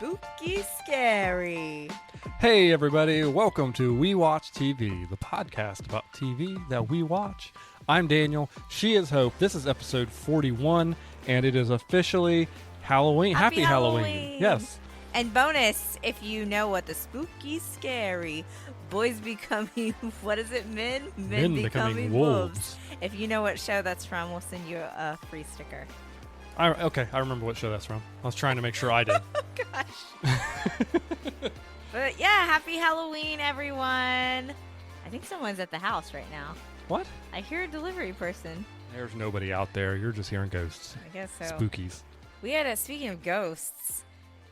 spooky scary. Hey everybody, welcome to We Watch TV, the podcast about TV that we watch. I'm Daniel, she is Hope. This is episode 41, and it is officially Halloween. Happy Halloween. Yes. And bonus, if you know what the spooky scary, boys becoming, what is it, men? Men becoming wolves. If you know what show that's from, we'll send you a free sticker. I remember what show that's from. I was trying to make sure I did. Oh, gosh. But yeah, happy Halloween, everyone. I think someone's at the house right now. What? I hear a delivery person. There's nobody out there. You're just hearing ghosts. I guess so. Spookies. Speaking of ghosts,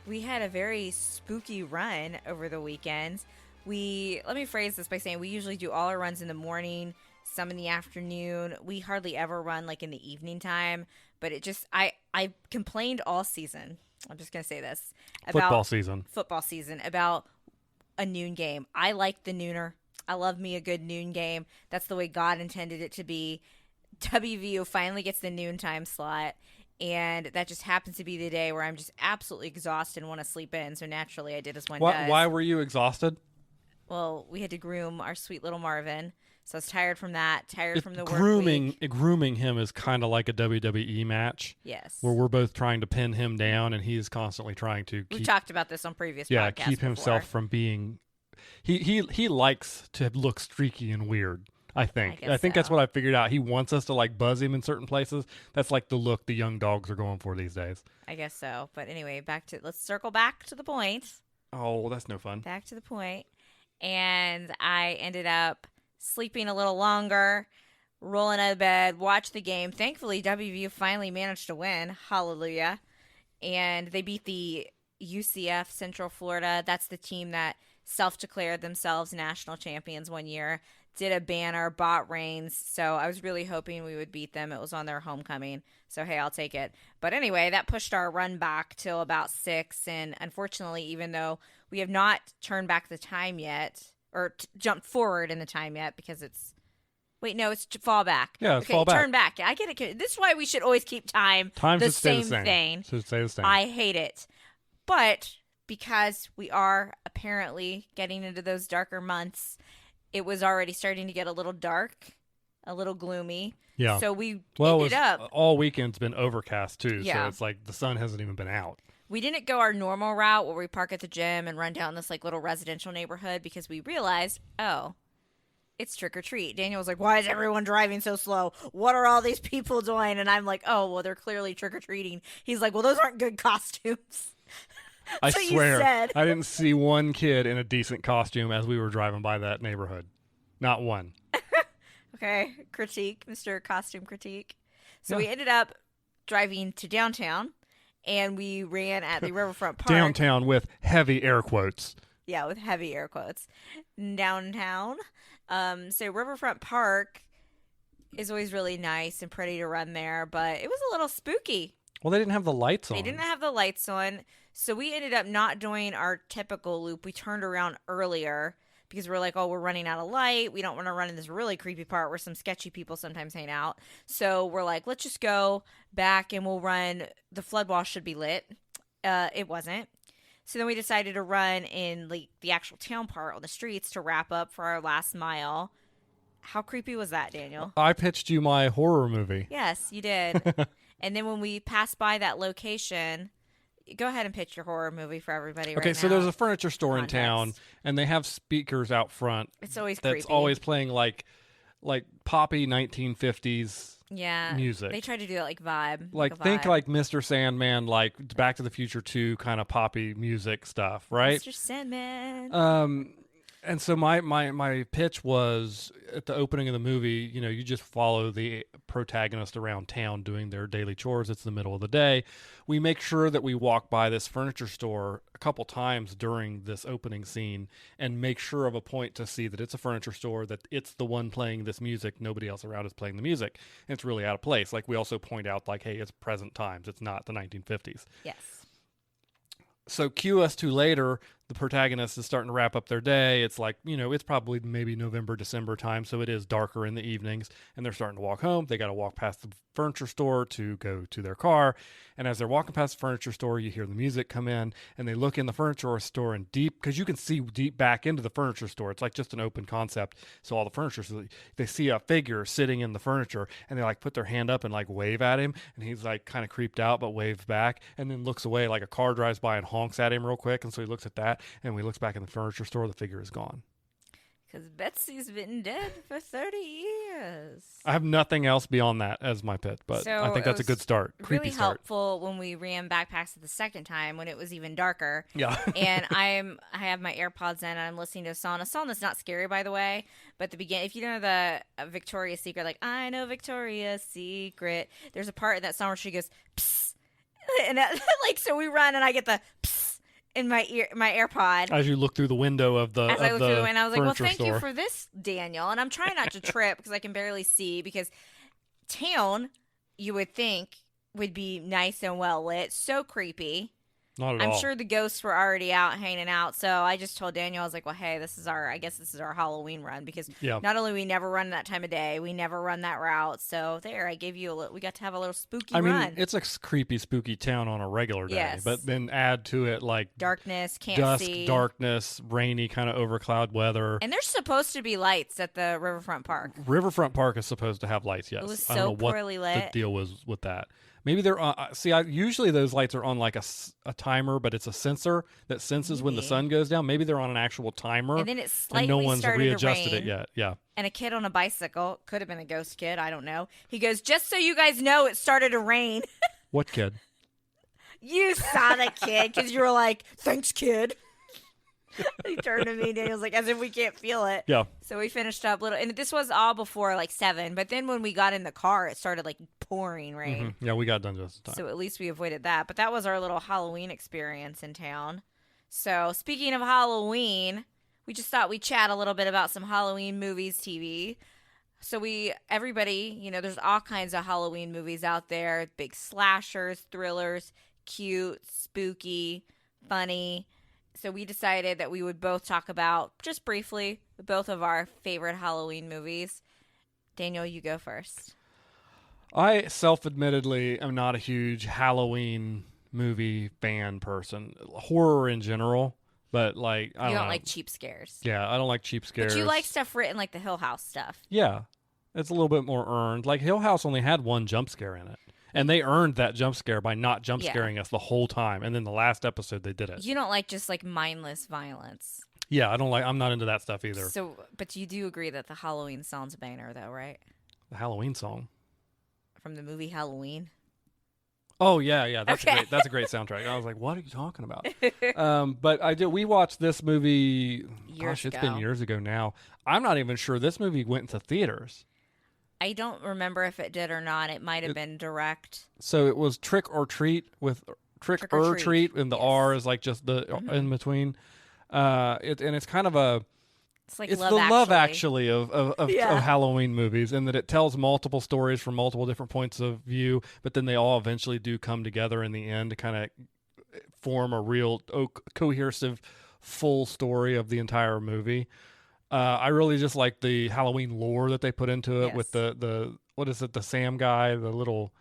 we had a very spooky run over the weekend. Let me phrase this by saying we usually do all our runs in the morning, some in the afternoon. We hardly ever run like in the evening time, but I complained all season. I'm just going to say this. Football season about a noon game. I like the nooner. I love me a good noon game. That's the way God intended it to be. WVU finally gets the noontime slot, and that just happens to be the day where I'm just absolutely exhausted and want to sleep in. So naturally, I did as one does. Why were you exhausted? Well, we had to groom our sweet little Marvin. So I was tired from that, from the work week. Grooming him is kind of like a WWE match. Yes. Where we're both trying to pin him down, and he's constantly trying to We've talked about this on previous podcasts keep himself from being... He likes to look streaky and weird, I think. I think that's what I figured out. He wants us to, like, buzz him in certain places. That's like the look the young dogs are going for these days. I guess so. But anyway, let's circle back to the point. Oh, that's no fun. Back to the point. And I ended up sleeping a little longer, rolling out of bed, watched the game. Thankfully, WVU finally managed to win. Hallelujah. And they beat the UCF Central Florida. That's the team that self-declared themselves national champions one year. Did a banner, bought reins. So I was really hoping we would beat them. It was on their homecoming. So, hey, I'll take it. But anyway, that pushed our run back till about 6. And unfortunately, even though we have not turned back the time yet, or jumped forward in the time yet, because it's... Wait, no, it's fall back. Yeah, it's fall back. Turn back. I get it. This is why we should always keep time the same thing. Should stay the same. I hate it. But because we are apparently getting into those darker months, it was already starting to get a little dark, a little gloomy. Yeah. So we ended up... all weekend's been overcast, too. Yeah. So it's like the sun hasn't even been out. We didn't go our normal route where we park at the gym and run down this like little residential neighborhood because we realized, it's trick or treat. Daniel was like, why is everyone driving so slow? What are all these people doing? And I'm like, oh, well, they're clearly trick or treating. He's like, well, those aren't good costumes. I swear, I didn't see one kid in a decent costume as we were driving by that neighborhood. Not one. Okay, critique, Mr. Costume Critique. So we ended up driving to downtown. And we ran at the Riverfront Park. Downtown with heavy air quotes. Yeah, with heavy air quotes. Downtown. So Riverfront Park is always really nice and pretty to run there, but it was a little spooky. Well, they didn't have the lights on. They didn't have the lights on. So we ended up not doing our typical loop. We turned around earlier because we're like, we're running out of light. We don't want to run in this really creepy part where some sketchy people sometimes hang out. So we're like, let's just go back and we'll run. The flood wall should be lit. It wasn't. So then we decided to run in the actual town part on the streets to wrap up for our last mile. How creepy was that, Daniel? I pitched you my horror movie. Yes, you did. And then when we passed by that location... Go ahead and pitch your horror movie for everybody right now. Okay, so there's a furniture store in town, and they have speakers out front. It's always that's creepy. Always playing like poppy 1950s music. They try to do that vibe. Think like Mr. Sandman, like Back to the Future 2 kind of poppy music stuff, right? Mr. Sandman. And so my pitch was at the opening of the movie, you just follow the protagonist around town doing their daily chores. It's the middle of the day. We make sure that we walk by this furniture store a couple times during this opening scene and make sure of a point to see that it's a furniture store, that it's the one playing this music. Nobody else around is playing the music. And it's really out of place. We also point out hey, it's present times. It's not the 1950s. Yes. So cue us to later, the protagonist is starting to wrap up their day. It's like, it's probably maybe November, December time, so it is darker in the evenings, and they're starting to walk home. They got to walk past the furniture store to go to their car. And as they're walking past the furniture store, you hear the music come in, and they look in the furniture store and deep, because you can see deep back into the furniture store. It's like just an open concept. So all the furniture, so they see a figure sitting in the furniture, and they like put their hand up and like wave at him, and he's like kind of creeped out but waves back, and then looks away like a car drives by and honks at him real quick. And so he looks at that, and when he looks back in the furniture store, the figure is gone. Because Betsy's been dead for 30 years. I have nothing else beyond that as my pit, but So I think that's a good start. Creepy really start. helpful when we ran backpacks the second time when it was even darker. Yeah. And I have my AirPods in and I'm listening to a song that's not scary, by the way. But the beginning, if you know the Victoria's Secret, like I know Victoria's Secret, there's a part in that song where she goes psst, and that, like so we run and I get the psst in my AirPod As you look through the window of the as I look through the window, and I was like, well, thank store. you for this, Daniel. And I'm trying not to trip because I can barely see, because town, you would think, would be nice and well lit. So creepy. Not at all. I'm sure the ghosts were already out hanging out. So I just told Daniel, I was like, well, hey, I guess this is our Halloween run, because not only we never run that time of day, we never run that route. So there, I gave you we got to have a little spooky run. I mean, it's a creepy, spooky town on a regular day, Yes. but then add to it like darkness, can't dusk, see. darkness, rainy, kind of over cloud weather. And there's supposed to be lights at the Riverfront Park. Riverfront Park is supposed to have lights, yes. It was I don't so know what poorly the lit. deal was with that. Maybe they're on. Usually those lights are on like a timer, but it's a sensor that senses when the sun goes down. Maybe they're on an actual timer, And then it slightly no one's started readjusted to rain. it yet. Yeah. And a kid on a bicycle, could have been a ghost kid, I don't know. He goes, just so you guys know, it started to rain. What kid? You saw the kid, because you were like, thanks, kid. He turned to me, and he was like, as if we can't feel it. Yeah. So we finished up and this was all before like 7. But then when we got in the car, it started like pouring rain. Yeah, we got done just in time. So at least we avoided that. But that was our little Halloween experience in town. So speaking of Halloween, we just thought we'd chat a little bit about some Halloween movies, TV. So everybody, there's all kinds of Halloween movies out there. Big slashers, thrillers, cute, spooky, funny. So we decided that we would both talk about, just briefly, both of our favorite Halloween movies. Daniel, you go first. I self-admittedly am not a huge Halloween movie fan person. Horror in general, but like I You don't know. like cheap scares. Yeah, I don't like cheap scares. But you like stuff written like the Hill House stuff. Yeah, it's a little bit more earned. Like Hill House only had one jump scare in it. And they earned that jump scare by not jump scaring us the whole time. And then the last episode, they did it. You don't like just like mindless violence. Yeah, I'm not into that stuff either. So, but you do agree that the Halloween song's a banger, though, right? The Halloween song. From the movie Halloween. Oh yeah, that's a great soundtrack. I was like, what are you talking about? But we watched this movie. Years It's ago. been years ago now. I'm not even sure this movie went into theaters. I don't remember if it did or not. It might have been direct. So it was Trick or Treat with Trick or Treat, and the Yes. R is like just the in between. It's kind of It's like it's Love the Actually. Love Actually of Yeah. Halloween movies, in that it tells multiple stories from multiple different points of view, but then they all eventually do come together in the end to kind of form a real cohesive, full story of the entire movie. I really just like the Halloween lore that they put into it with the what is it, the Sam guy, the little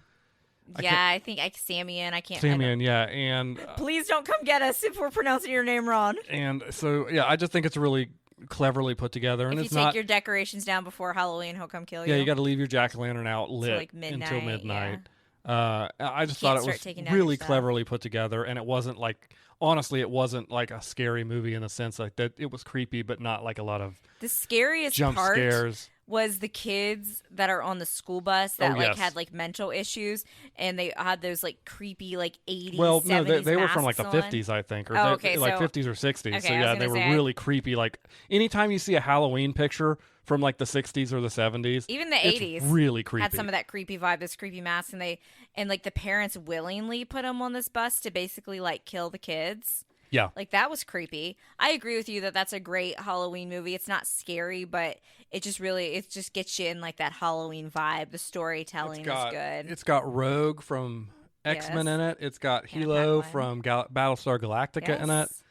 I think Samian. I can't. Samian, yeah, and Please don't come get us if we're pronouncing your name wrong. and so yeah, I just think it's really cleverly put together, and If you it's take not. your decorations down before Halloween, he'll come kill you. Yeah, you got to leave your jack-o'-lantern out lit like midnight, until midnight. yeah. I just Can't thought it start was taking down really your stuff. cleverly put together, and it wasn't like, honestly, it wasn't like a scary movie in the sense like that. It was creepy, but not like a lot of The scariest jump part scares. was the kids that are on the school bus that yes. had like mental issues, and they had those like creepy like 80s, Well, no, 70s they were from like the masks on. 50s, I think, or Oh, okay, like so- 50s or 60s. Okay, So I was yeah, they gonna were say, really creepy. Like anytime you see a Halloween picture from like the 60s or the 70s, Even the it's 80s really creepy. had some of that creepy vibe, this creepy mask, and like the parents willingly put them on this bus to basically like kill the kids. Yeah. Like that was creepy. I agree with you that that's a great Halloween movie. It's not scary, but it just gets you in like that Halloween vibe. The storytelling is good. It's got Rogue from X-Men Yes. in it. It's got And a Hilo Pac-Man. from Battlestar Galactica in it. Yes.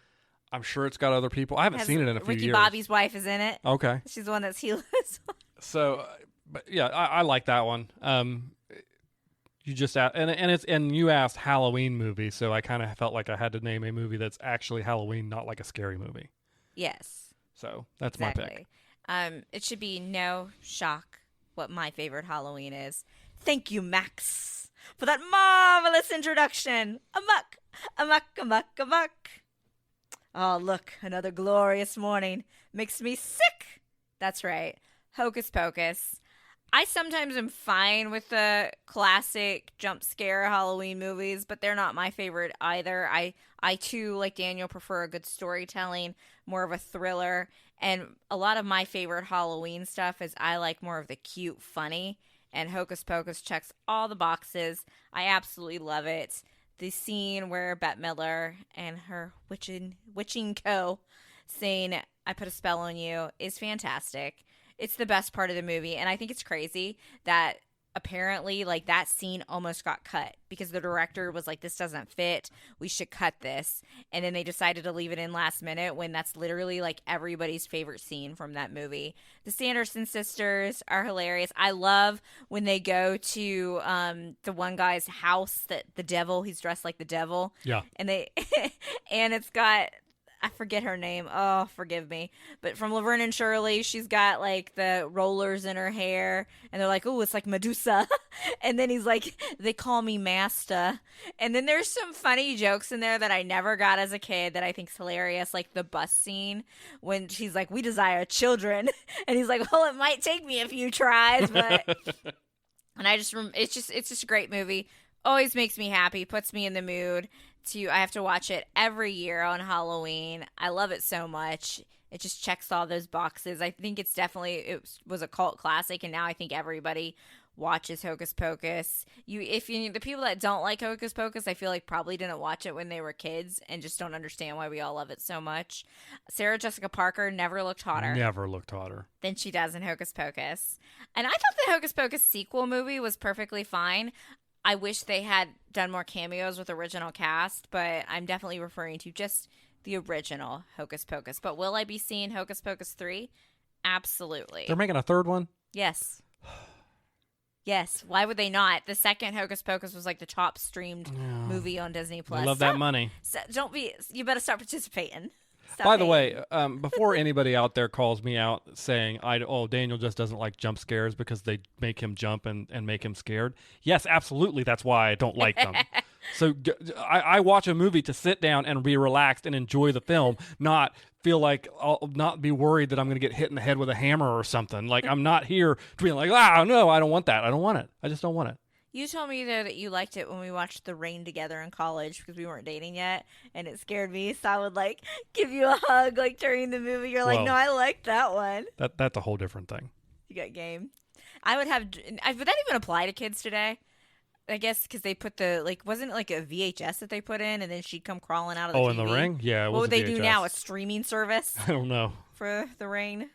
I'm sure it's got other people. I haven't seen it in a few Ricky years. Bobby's wife is in it. Okay. She's the one that's healed. So, but yeah, I like that one. You just asked, and you asked Halloween movie, so I kind of felt like I had to name a movie that's actually Halloween, not like a scary movie. Yes. So that's exactly. my pick. It should be no shock what my favorite Halloween is. Thank you, Max, for that marvelous introduction. Amok, amok, amok, amok. Oh, look, another glorious morning. Makes me sick. That's right. Hocus Pocus. I sometimes am fine with the classic jump scare Halloween movies, but they're not my favorite either. I too, like Daniel, prefer a good storytelling, more of a thriller. And a lot of my favorite Halloween stuff is I like more of the cute, funny. And Hocus Pocus checks all the boxes. I absolutely love it. The scene where Bette Midler and her witching co saying, "I put a spell on you," is fantastic. It's the best part of the movie. And I think it's crazy that apparently like that scene almost got cut because the director was like, this doesn't fit, we should cut this, and then they decided to leave it in last minute when that's literally like everybody's favorite scene from that movie. The Sanderson sisters are hilarious. I love when they go to the one guy's house, that the devil, he's dressed like the devil, Yeah, and they and it's got, I forget her name. Oh, forgive me. But from Laverne and Shirley, she's got like the rollers in her hair. And they're like, oh, it's like Medusa. And then he's like, they call me Master. And then there's some funny jokes in there that I never got as a kid that I think's hilarious. Like the bus scene when she's like, we desire children. And he's like, well, it might take me a few tries. But and it's just a great movie. Always makes me happy. Puts me in the mood. I have to watch it every year on Halloween. I love it so much. It just checks all those boxes. I think it was a cult classic, and now I think everybody watches Hocus Pocus. The people that don't like Hocus Pocus, I feel like probably didn't watch it when they were kids and just don't understand why we all love it so much. Sarah Jessica Parker never looked hotter than she does in Hocus Pocus. And I thought the Hocus Pocus sequel movie was perfectly fine. I wish they had done more cameos with original cast, but I'm definitely referring to just the original Hocus Pocus. But will I be seeing Hocus Pocus 3? Absolutely. They're making a third one? Yes. Yes. Why would they not? The second Hocus Pocus was like the top streamed movie on Disney Plus. I love that money. So you better start participating. By the way, before anybody out there calls me out saying, Daniel just doesn't like jump scares because they make him jump and make him scared. Yes, absolutely. That's why I don't like them. So I watch a movie to sit down and be relaxed and enjoy the film, not feel like I'll not be worried that I'm going to get hit in the head with a hammer or something. Like, I'm not here to be like, no, I don't want that. I don't want it. I just don't want it. You told me, though, that you liked it when we watched The Rain together in college because we weren't dating yet, and it scared me, so I would, like, give you a hug, like, during the movie. You're like, no, I liked that one. That's a whole different thing. You got game. Would that even apply to kids today? I guess because they put wasn't it like a VHS that they put in, and then she'd come crawling out of the TV? In The Ring? Yeah, what would they do now? A streaming service? I don't know. For The Rain?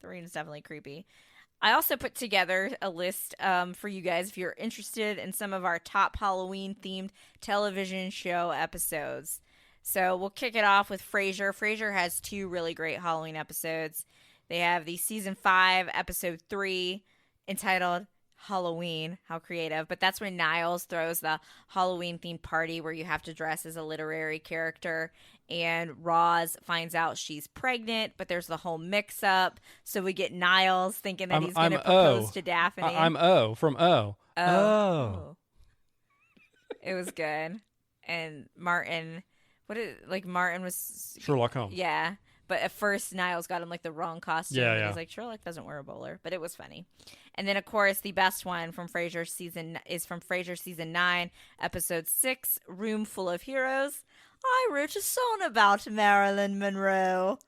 The Rain is definitely creepy. I also put together a list for you guys if you're interested in some of our top Halloween-themed television show episodes. So we'll kick it off with Frasier. Frasier has 2 really great Halloween episodes. They have the Season 5, Episode 3, entitled Halloween. How creative. But that's when Niles throws the Halloween-themed party where you have to dress as a literary character. And Roz finds out she's pregnant, but there's the whole mix-up. So we get Niles thinking that he's going to propose to Daphne. I'm O from O. Oh. It was good. And Martin, Martin was... Sherlock Holmes. Yeah. But at first, Niles got him, like, the wrong costume. Yeah, and he's like, Sherlock doesn't wear a bowler. But it was funny. And then, of course, the best one from Frasier Season 9, Episode 6, Room Full of Heroes. I wrote a song about Marilyn Monroe.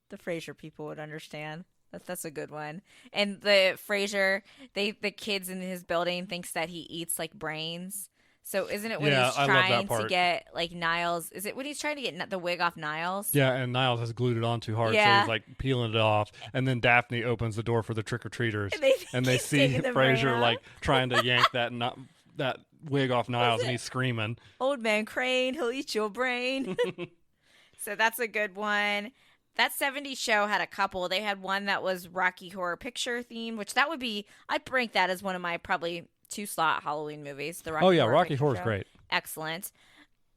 The Frasier people would understand. That's a good one. And the Frasier, the kids in his building thinks that he eats, like, brains. So isn't it when he's trying to get, like, Niles? Is it when he's trying to get the wig off Niles? Yeah, and Niles has glued it on too hard, so he's, like, peeling it off. And then Daphne opens the door for the trick-or-treaters. And they see Frasier, like, trying to yank that wig off Niles, and he's screaming. Old man Crane, he'll eat your brain. So that's a good one. That 70s show had a couple. They had one that was Rocky Horror Picture themed, which that would be, I'd rank that as one of my probably 2-slot Halloween movies. The Rocky Oh yeah, Horror Rocky Picture Horror's Show. great. Excellent.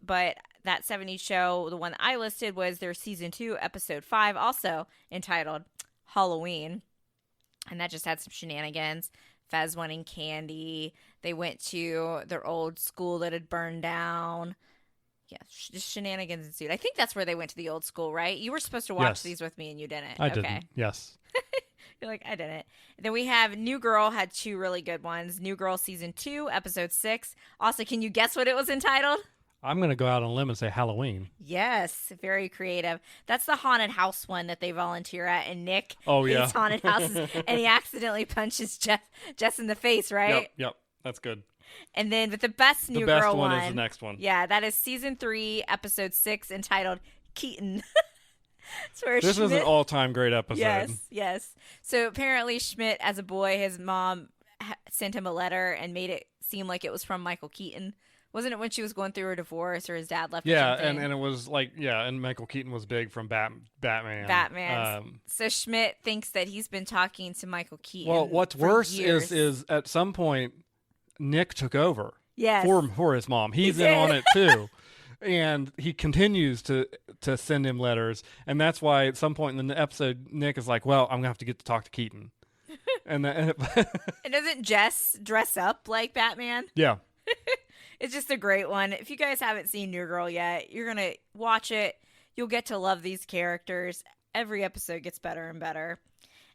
But that 70s show, the one I listed was their season 2, episode 5, also entitled Halloween. And that just had some shenanigans. Fez wanting candy. They went to their old school that had burned down. Yeah, just shenanigans ensued. I think that's where they went to the old school, right? You were supposed to watch Yes. these with me and you didn't. I Okay. didn't. Yes. You're like, I didn't. Then we have New Girl had 2 really good ones. New Girl season 2, episode 6. Also, can you guess what it was entitled? I'm going to go out on a limb and say Halloween. Yes, very creative. That's the haunted house one that they volunteer at, and Nick yeah. hates haunted houses, and he accidentally punches Jess in the face, right? Yep. That's good. And then, but the best New The best Girl one is the next one. Yeah, that is season 3, episode 6, entitled Keaton. This is an all-time great episode. Yes. So apparently Schmidt, as a boy, his mom sent him a letter and made it seem like it was from Michael Keaton. Wasn't it when she was going through her divorce or his dad left? Yeah, or something? and it was like, and Michael Keaton was big from Batman. So Schmidt thinks that he's been talking to Michael Keaton. Well, what's for worse years. is at some point Nick took over. Yes. For his mom. He's in on it too. And he continues to send him letters, and that's why at some point in the episode Nick is like, well, I'm going to have to get to talk to Keaton. And doesn't Jess dress up like Batman? Yeah. It's just a great one. If you guys haven't seen New Girl yet, you're going to watch it. You'll get to love these characters. Every episode gets better and better.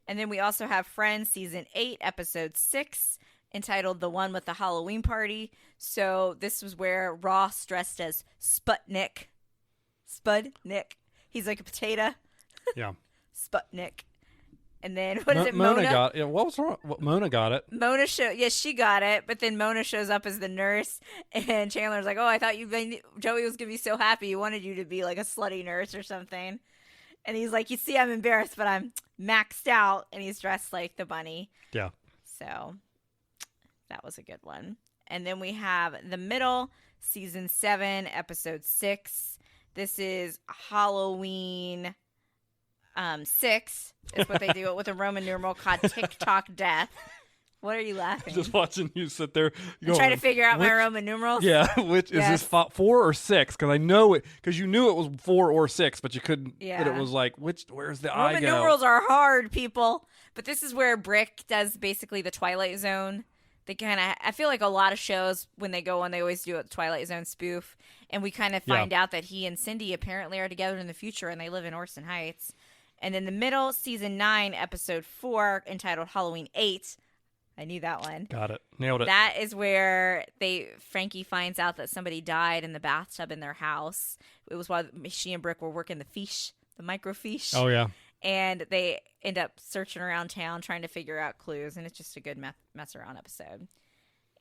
And then we also have Friends season 8, episode 6, entitled The One with the Halloween Party. So this was where Ross dressed as Sputnik. He's like a potato. Yeah. Sputnik. And then, what is it, Mona got it. What was wrong? Mona got it. She got it, but then Mona shows up as the nurse, and Chandler's like, oh, I thought Joey was going to be so happy. He wanted you to be like a slutty nurse or something. And he's like, you see, I'm embarrassed, but I'm maxed out. And he's dressed like the bunny. Yeah. So that was a good one. And then we have The Middle, season 7, episode 6. This is Halloween 6 is what they do it with a Roman numeral called TikTok Death. What are you laughing? Just watching you sit there trying to figure out my Roman numerals. Yeah, which is this 4 or 6? Because I know it, because you knew it was 4 or 6, but you couldn't. Yeah. But it was like, where's the I go? Roman numerals are hard, people. But this is where Brick does basically the Twilight Zone. They I feel like a lot of shows when they go on, they always do a Twilight Zone spoof, and we kind of find out that he and Cindy apparently are together in the future, and they live in Orson Heights. And in The Middle, season 9, episode 4, entitled Halloween 8. I knew that one. Got it. Nailed it. That is where Frankie finds out that somebody died in the bathtub in their house. It was while she and Brick were working the microfiche. Oh, yeah. And they end up searching around town trying to figure out clues, and it's just a good mess around episode.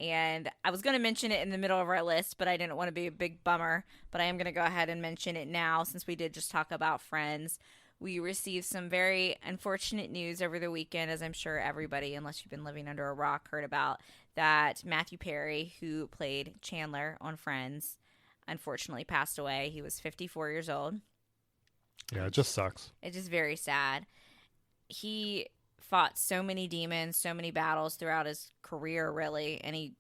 And I was going to mention it in the middle of our list, but I didn't want to be a big bummer. But I am going to go ahead and mention it now since we did just talk about Friends. We received some very unfortunate news over the weekend, as I'm sure everybody, unless you've been living under a rock, heard about, that Matthew Perry, who played Chandler on Friends, unfortunately passed away. He was 54 years old. Yeah, it just sucks. It's just very sad. He fought so many demons, so many battles throughout his career, really, and he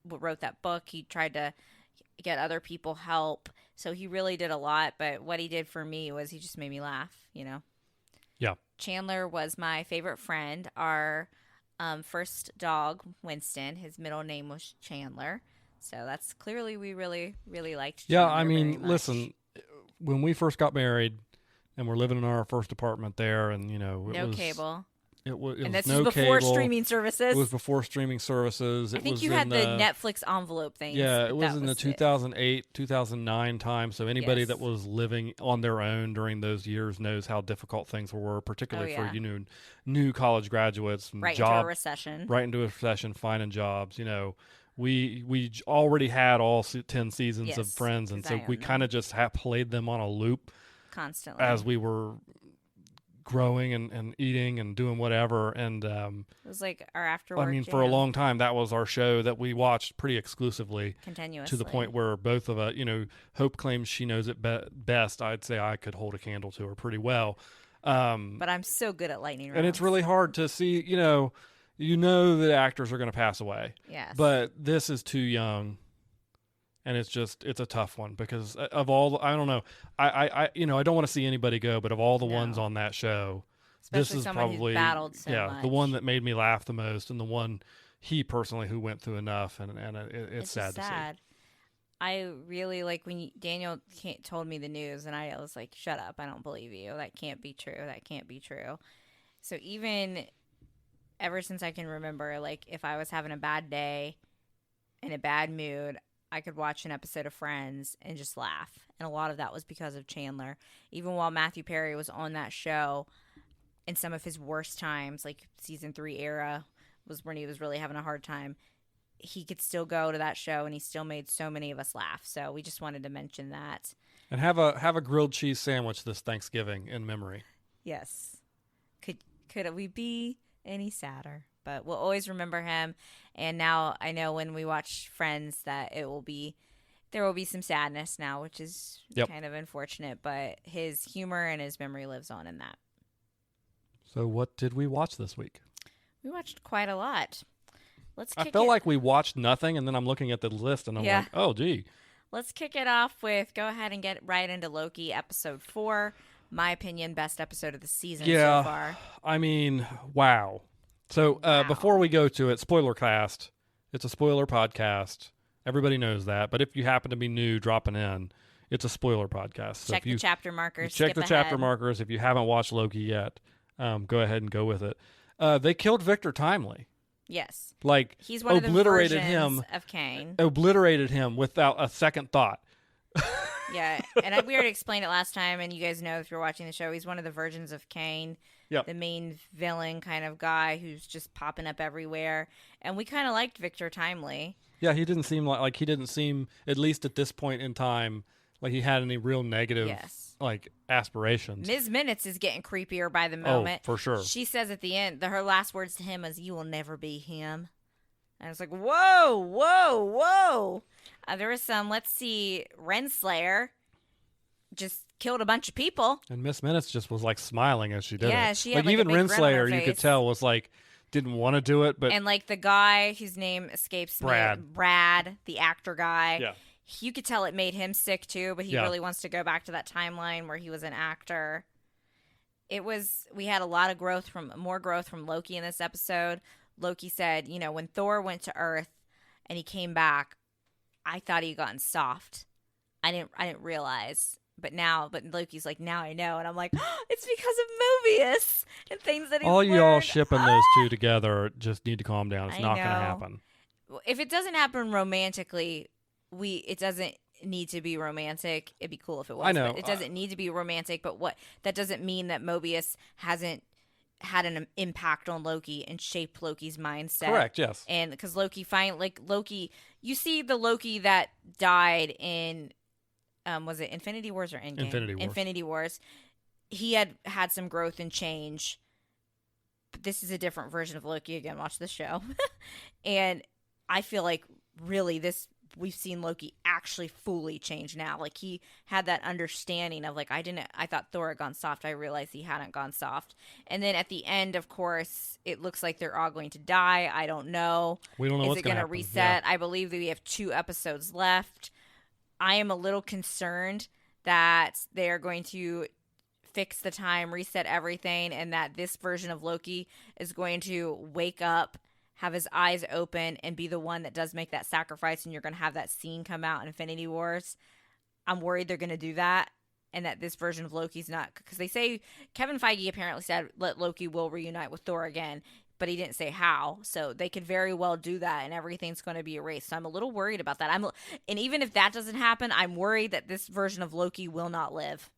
wrote that book. He tried to get other people help. So he really did a lot, but what he did for me was he just made me laugh, Yeah. Chandler was my favorite friend. Our first dog, Winston, his middle name was Chandler. So that's clearly we really, really liked Chandler. Yeah, I mean, very much. listen, when we first got married and we're living in our first apartment there, and, no cable. It was And this no was before cable. streaming services. It was before streaming services. I think you had the Netflix envelope thing. Yeah, it was in the 2008, 2009 time. So anybody Yes. that was living on their own during those years knows how difficult things were, particularly for new college graduates. And right into a recession. Right into a recession, finding jobs. We already had all 10 seasons of Friends, and so we kind of just played them on a loop constantly as we were growing and eating and doing whatever. And It was like our after I work mean, for a jam, long time, that was our show that we watched pretty exclusively, continuously. to the point where both of us, Hope claims she knows it best. I'd say I could hold a candle to her pretty well. But I'm so good at lightning rounds. And it's really hard to see, that actors are going to pass away. Yes. But this is too young. And it's a tough one because of all, I don't know. I don't want to see anybody go, but of all the ones on that show, especially this is someone probably who's battled so much. the one that made me laugh the most, and the one he personally who went through enough, and it's sad to see. I really like when Daniel told me the news, and I was like, "Shut up! I don't believe you. That can't be true. That can't be true." So even ever since I can remember, like if I was having a bad day, in a bad mood, I could watch an episode of Friends and just laugh. And a lot of that was because of Chandler. Even while Matthew Perry was on that show, in some of his worst times, like season 3 era was when he was really having a hard time, he could still go to that show and he still made so many of us laugh. So we just wanted to mention that. And have a grilled cheese sandwich this Thanksgiving in memory. Yes. Could we be any sadder? But we'll always remember him. And now I know when we watch Friends that there will be some sadness now, which is kind of unfortunate. But his humor and his memory lives on in that. So what did we watch this week? We watched quite a lot. I felt like we watched nothing, and then I'm looking at the list, and I'm like, oh, gee. Let's kick it off with, go ahead and get right into Loki, episode 4. My opinion, best episode of the season so far. I mean, wow. So before we go to it, spoiler cast. It's a spoiler podcast. Everybody knows that. But if you happen to be new dropping in, it's a spoiler podcast. So check the chapter markers. Check the chapter markers. If you haven't watched Loki yet, go ahead and go with it. They killed Victor Timely. Yes. Like, he's one obliterated of the versions of Kane. Obliterated him without a second thought. Yeah, and we already explained it last time, and you guys know if you're watching the show, he's one of the versions of Kane. Yep. The main villain kind of guy who's just popping up everywhere. And we kind of liked Victor Timely. Yeah, he didn't seem like he didn't seem, at least at this point in time, like he had any real negative like aspirations. Ms. Minutes is getting creepier by the moment. Oh, for sure. She says at the end, her last words to him is, "You will never be him." And it's like, whoa, whoa, whoa. There was some, let's see, Renslayer just killed a bunch of people. And Miss Minutes just was like smiling as she did it. Yeah, she had like even a big grin on her Renslayer, you could face. tell, was like, didn't want to do it, but And like the guy whose name escapes me, Brad, the actor guy. Yeah. You could tell it made him sick too, but he really wants to go back to that timeline where he was an actor. We had a lot of more growth from Loki in this episode. Loki said, when Thor went to Earth and he came back, I thought he had gotten soft. I didn't realize. But Loki's like, now I know. And I'm like, it's because of Mobius and things that he's all learned. y'all shipping those two together just need to calm down. It's not going to happen. If it doesn't happen romantically, it doesn't need to be romantic. It'd be cool if it was. I know. But it doesn't need to be romantic. But that doesn't mean that Mobius hasn't had an impact on Loki and shaped Loki's mindset. Correct, yes. And because Loki, you see the Loki that died in, was it Infinity Wars or Endgame? Infinity Wars. He had some growth and change. But this is a different version of Loki. Again, watch the show. And I feel like really we've seen Loki actually fully change now. Like he had that understanding of like, I thought Thor had gone soft. I realized he hadn't gone soft. And then at the end, of course, it looks like they're all going to die. I don't know. We don't know what's going to reset. Yeah. I believe that we have 2 episodes left. I am a little concerned that they're going to fix the time, reset everything, and that this version of Loki is going to wake up, have his eyes open, and be the one that does make that sacrifice, and you're going to have that scene come out in Infinity Wars. I'm worried they're going to do that, and that this version of Loki's not, because they say Kevin Feige apparently said that Loki will reunite with Thor again, but he didn't say how, so they could very well do that, and everything's going to be erased. So I'm a little worried about that. And even if that doesn't happen, I'm worried that this version of Loki will not live.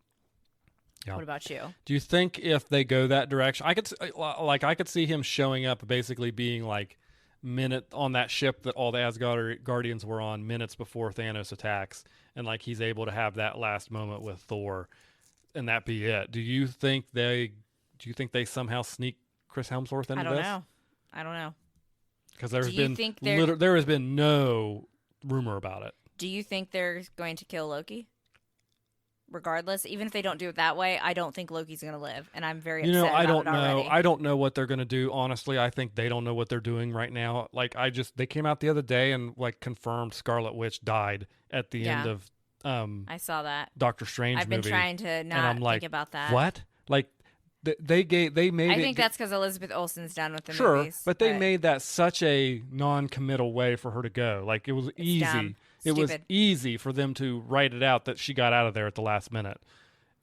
Yeah. What about you? Do you think if they go that direction, I could see him showing up, basically being like on that ship that all the Asgard Guardians were on minutes before Thanos attacks, and like he's able to have that last moment with Thor, and that be it. Do you think they Do you think they somehow sneak Chris Hemsworth into I don't this? know. I don't know. Because Do you think they're? there has been no rumor about it. Do you think they're going to kill Loki? Regardless, even if they don't do it that way, I don't think Loki's going to live, and I'm very upset I about don't it know. already. I don't know what they're going to do. Honestly, I think they don't know what they're doing right now. Like they came out the other day and like confirmed Scarlet Witch died at the end of I saw that. Doctor Strange I've been movie. trying to And not I'm like, think about that. what? Like they made I it. think that's because Elizabeth Olsen's done with the Sure, movies. but they made that such a non-committal way for her to go. Like it was easy. Dumb. It was Stupid. easy for them to write it out that she got out of there at the last minute.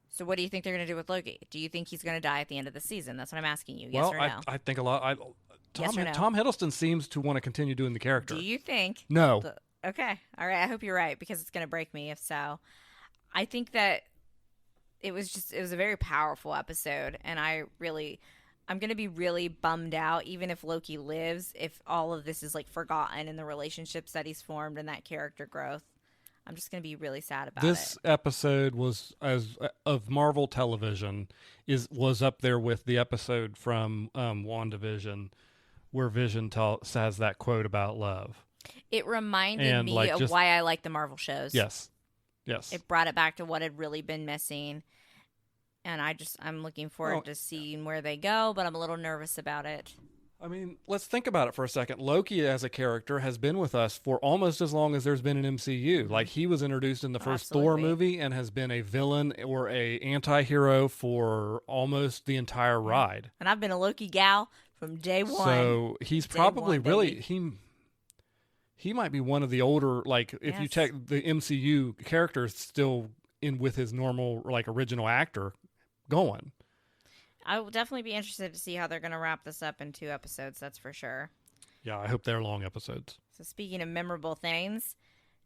So what do you think they're going to do with Loki? Do you think he's going to die at the end of the season? That's what I'm asking you. Yes or no? I think a lot. Yes or no? Tom Hiddleston seems to want to continue doing the character. Do you think? No. Okay. All right. I hope you're right because it's going to break me if so. I think that it was a very powerful episode, and I'm going to be really bummed out even if Loki lives, if all of this is like forgotten in the relationships that he's formed and that character growth. I'm just going to be really sad about this episode was of Marvel television was up there with the episode from WandaVision where Vision says that quote about love. It reminded me of why I like the Marvel shows. Yes. It brought it back to what had really been missing. And I'm looking forward to seeing where they go, but I'm a little nervous about it. I mean, let's think about it for a second. Loki as a character has been with us for almost as long as there's been an MCU. Like he was introduced in the first Thor movie and has been a villain or a anti-hero for almost the entire ride. And I've been a Loki gal from day one. So he's probably he might be one of the older, like if you take the MCU characters still in with his normal like original actor going. I will definitely be interested to see how they're going to wrap this up in 2 episodes, that's for sure. Yeah, I hope they're long episodes. So speaking of memorable things,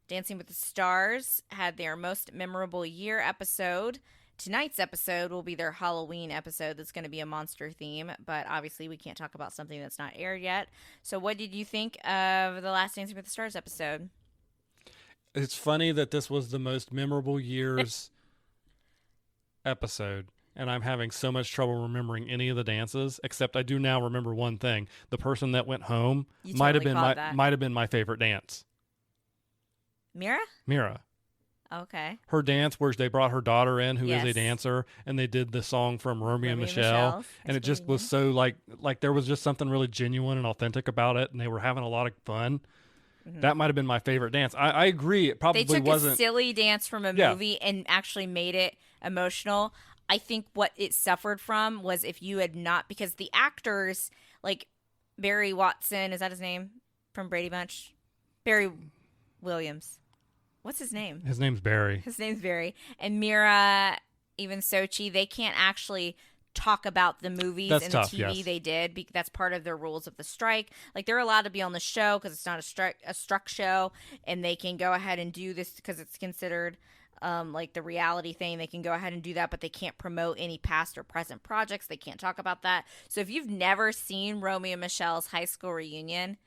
Dancing with the Stars had their most memorable year episode. Tonight's episode will be their Halloween episode that's going to be a monster theme, but obviously we can't talk about something that's not aired yet. So what did you think of the last Dancing with the Stars episode? It's funny that this was the most memorable year's episode. And I'm having so much trouble remembering any of the dances, except I do now remember one thing. The person that went home might have been my favorite dance. Mira. Okay. Her dance where they brought her daughter in who is a dancer, and they did the song from Romeo and Michelle. And it just was so like there was just something really genuine and authentic about it, and they were having a lot of fun. Mm-hmm. That might have been my favorite dance. I agree. It probably wasn't. They took a silly dance from a movie and actually made it emotional. I think what it suffered from was if you had not, because the actors, like Barry Watson, is that his name? From Brady Bunch? Barry Williams. What's his name? His name's Barry. And Mira, even Sochi, they can't actually talk about the movies and the TV they did. That's part of their rules of the strike. Like they're allowed to be on the show because it's not a struck show, and they can go ahead and do this because it's considered like the reality thing. They can go ahead and do that, but they can't promote any past or present projects. They can't talk about that. So if you've never seen Romeo and Michelle's high school reunion,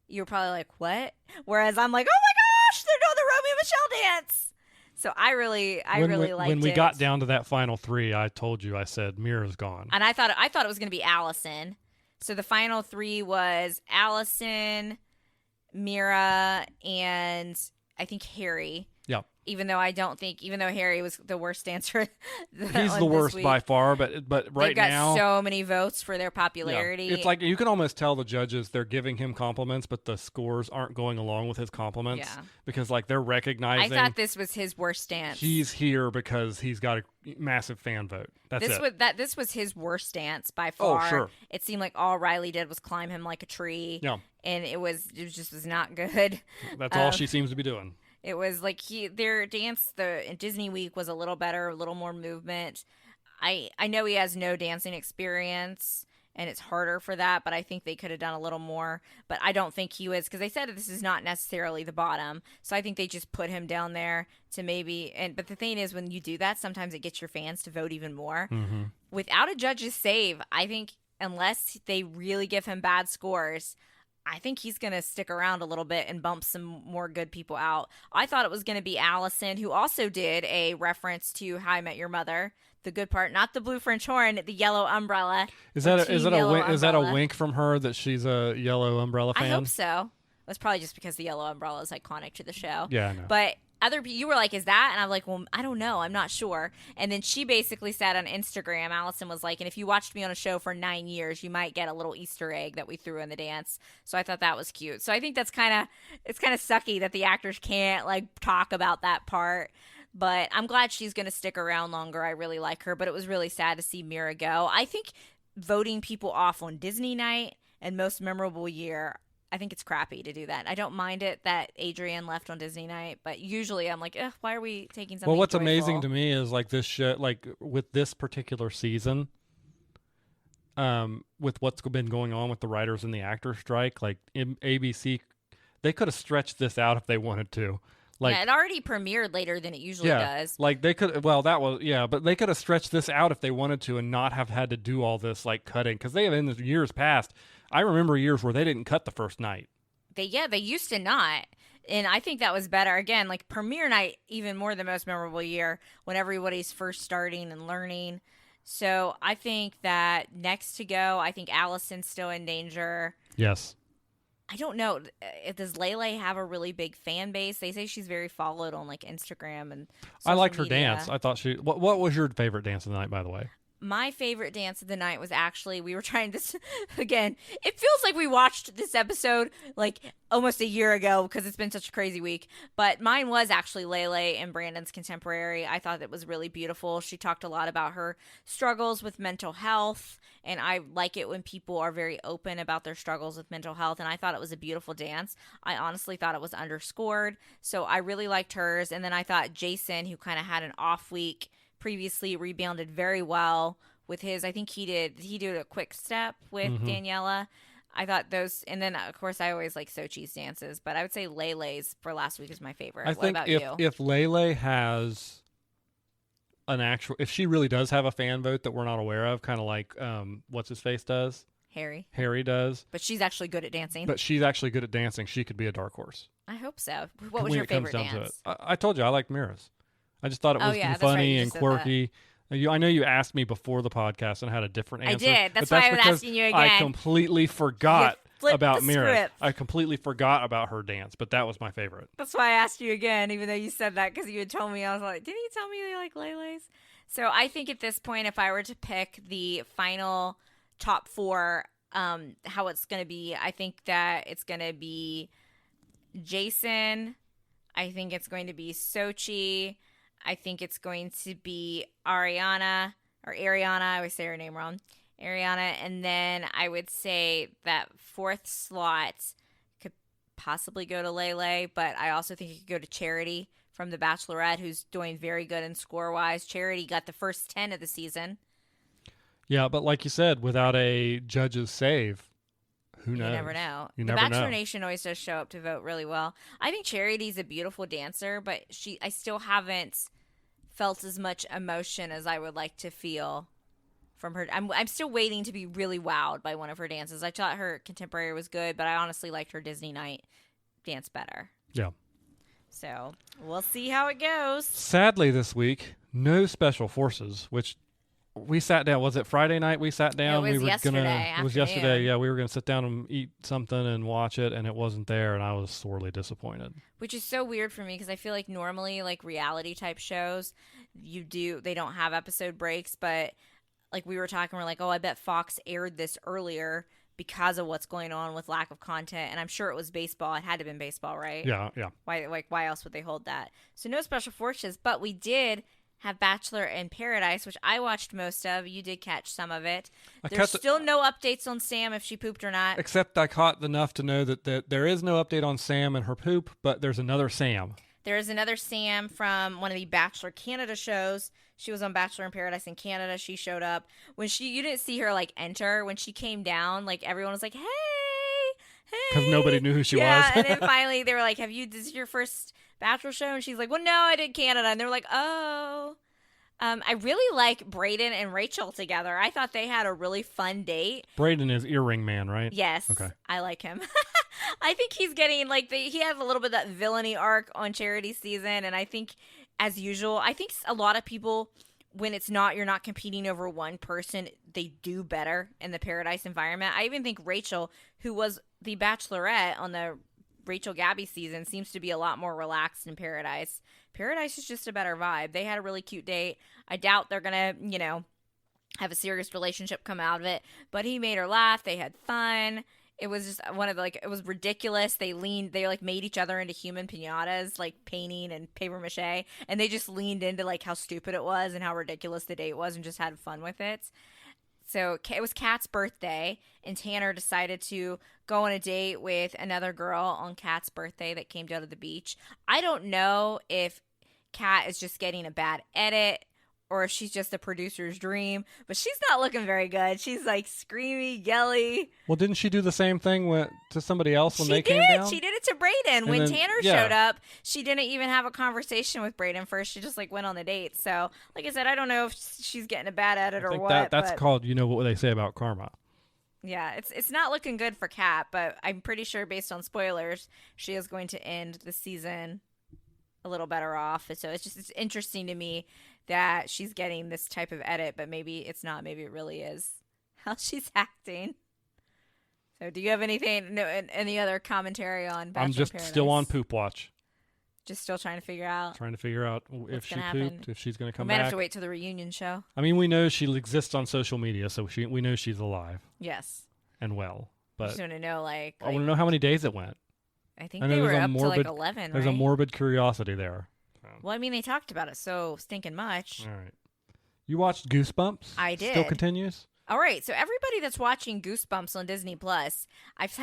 you're probably like, what? Whereas I'm like, oh my gosh, they're doing the Romeo and Michelle dance. So I really liked it. When we got down to that final 3, I told you, I said, Mira's gone. And I thought it was going to be Allison. So the final 3 was Allison, Mira, and I think Harry. Yeah. Even though Harry was the worst dancer. He's the worst by far, but right now they've got so many votes for their popularity. Yeah. It's like you can almost tell the judges they're giving him compliments, but the scores aren't going along with his compliments. Yeah. Because like they're recognizing. I thought this was his worst dance. He's here because he's got a massive fan vote. This was his worst dance by far. Oh, sure. It seemed like all Riley did was climb him like a tree. Yeah. And it was not good. That's all she seems to be doing. It was like their dance in Disney Week was a little better, a little more movement. I know he has no dancing experience, and it's harder for that, but I think they could have done a little more. But I don't think he was, because they said this is not necessarily the bottom. So I think they just put him down there to but the thing is, when you do that, sometimes it gets your fans to vote even more. Mm-hmm. Without a judge's save, I think unless they really give him bad scores, I think he's going to stick around a little bit and bump some more good people out. I thought it was going to be Allison, who also did a reference to How I Met Your Mother, the good part, not the blue French horn, the yellow umbrella. Is that a umbrella. wink from her that she's a yellow umbrella fan? I hope so. It's probably just because the yellow umbrella is iconic to the show. Yeah, I know. But you were like, is that? And I'm like, well, I don't know. I'm not sure. And then she basically said on Instagram, Allison was like, and if you watched me on a show for 9 years, you might get a little Easter egg that we threw in the dance. So I thought that was cute. So I think it's kind of sucky that the actors can't like talk about that part. But I'm glad she's going to stick around longer. I really like her. But it was really sad to see Mira go. I think voting people off on Disney night and most memorable year, I think it's crappy to do that. I don't mind it that Adrienne left on Disney night, but usually I'm like, why are we taking something Well, what's joyful? amazing to me is like this show, like with this particular season, with what's been going on with the writers and the actors strike, like ABC, they could have stretched this out if they wanted to. Like, yeah, it already premiered later than it usually does. Like they could, but they could have stretched this out if they wanted to and not have had to do all this like cutting, because they have in the years past. I remember years where they didn't cut the first night. They used to not. And I think that was better. Again, like premiere night, even more the most memorable year when everybody's first starting and learning. So I think that next to go, I think Allison's still in danger. Yes. I don't know. Does Lele have a really big fan base? They say she's very followed on like Instagram and social I liked her media. dance. I thought what was your favorite dance of the night, by the way? My favorite dance of the night was actually, we were trying this again. It feels like we watched this episode like almost a year ago because it's been such a crazy week. But mine was actually Lele and Brandon's contemporary. I thought it was really beautiful. She talked a lot about her struggles with mental health. And I like it when people are very open about their struggles with mental health. And I thought it was a beautiful dance. I honestly thought it was underscored. So I really liked hers. And then I thought Jason, who kind of had an off week, previously rebounded very well with his. I think he did a quick step with Daniela. I thought those, and then of course I always like Sochi's dances, but I would say Lele's for last week is my favorite. What about you? If Lele has if she really does have a fan vote that we're not aware of, kind of like what's his face does, Harry does, but she's actually good at dancing. She could be a dark horse. I hope so. What was your favorite dance? To it. I told you I like Mira's. I just thought it was funny and quirky. I know you asked me before the podcast and had a different answer. I did. That's why I was asking you again. I completely forgot about Mira. Script. I completely forgot about her dance, but that was my favorite. That's why I asked you again, even though you said that, because you had told me. I was like, didn't you tell me you like Lele's? So I think at this point, if I were to pick the final top four, how it's going to be, I think that it's going to be Jason. I think it's going to be Sochi. I think it's going to be Ariana. I always say her name wrong. Ariana. And then I would say that fourth slot could possibly go to Lele, but I also think it could go to Charity from The Bachelorette, who's doing very good in score-wise. Charity got the first 10 of the season. Yeah, but like you said, without a judge's save, who knows? You never know. The Bachelor Nation always does show up to vote really well. I think Charity's a beautiful dancer, but I still haven't felt as much emotion as I would like to feel from her. I'm still waiting to be really wowed by one of her dances. I thought her contemporary was good, but I honestly liked her Disney night dance better. Yeah. So we'll see how it goes. Sadly, this week, no special forces, which we sat down. Was it Friday night we sat down? It was yesterday. It was yesterday. Yeah, we were going to sit down and eat something and watch it, and it wasn't there, and I was sorely disappointed. Which is so weird for me because I feel like normally, like reality type shows, they don't have episode breaks, but like we were talking, we're like, oh, I bet Fox aired this earlier because of what's going on with lack of content, and I'm sure it was baseball. It had to have been baseball, right? Yeah. Why else would they hold that? So no special forces, but we did have Bachelor in Paradise, which I watched most of. You did catch some of it. There's still no updates on Sam if she pooped or not. Except I caught enough to know that there is no update on Sam and her poop, but there's another Sam. There is another Sam from one of the Bachelor Canada shows. She was on Bachelor in Paradise in Canada. She showed up. You didn't see her like enter. When she came down, like everyone was like, hey. Because nobody knew who she was. Yeah, and then finally they were like, this is your first Bachelor show? And she's like, well, no, I did Canada. And they were like, oh. I really like Brayden and Rachel together. I thought they had a really fun date. Brayden is earring man, right? Yes. Okay. I like him. I think he's getting he has a little bit of that villainy arc on Charity season, and I think, as usual, I think a lot of people when it's not, you're not competing over one person, they do better in the Paradise environment. I even think Rachel, who was the Bachelorette on the Rachel Gabby season, seems to be a lot more relaxed in Paradise. Paradise is just a better vibe. They had a really cute date. I doubt they're gonna, have a serious relationship come out of it, but he made her laugh. They had fun. It was just one of the, it was ridiculous. They made each other into human pinatas, like painting and paper mache, and they just leaned into like how stupid it was and how ridiculous the date was and just had fun with it. So it was Kat's birthday, and Tanner decided to go on a date with another girl on Kat's birthday that came down to the beach. I don't know if Kat is just getting a bad edit or if she's just a producer's dream, but she's not looking very good. She's like screamy, yelly. Well, didn't she do the same thing to somebody else when they came down? She did it to Brayden. When Tanner showed up, she didn't even have a conversation with Brayden first. She just like went on the date. So, like I said, I don't know if she's getting a bad edit or what. That's called, what they say about karma. Yeah, it's not looking good for Kat, but I'm pretty sure based on spoilers, she is going to end the season a little better off. So it's interesting to me that she's getting this type of edit, but maybe it's not. Maybe it really is how she's acting. So do you have any other commentary on Bachelor I'm just Paradise? still on poop watch. Just still trying to figure out if she pooped, if she's going to come back. We might have to wait till the reunion show. I mean, we know she exists on social media, so we know she's alive. Yes. And well. But I just want to know, I want to know how many days it went. I think they were up to like 11, There's a morbid curiosity there. Well, I mean, they talked about it so stinking much. All right. You watched Goosebumps? I did. Still continues? All right. So everybody that's watching Goosebumps on Disney Plus, I've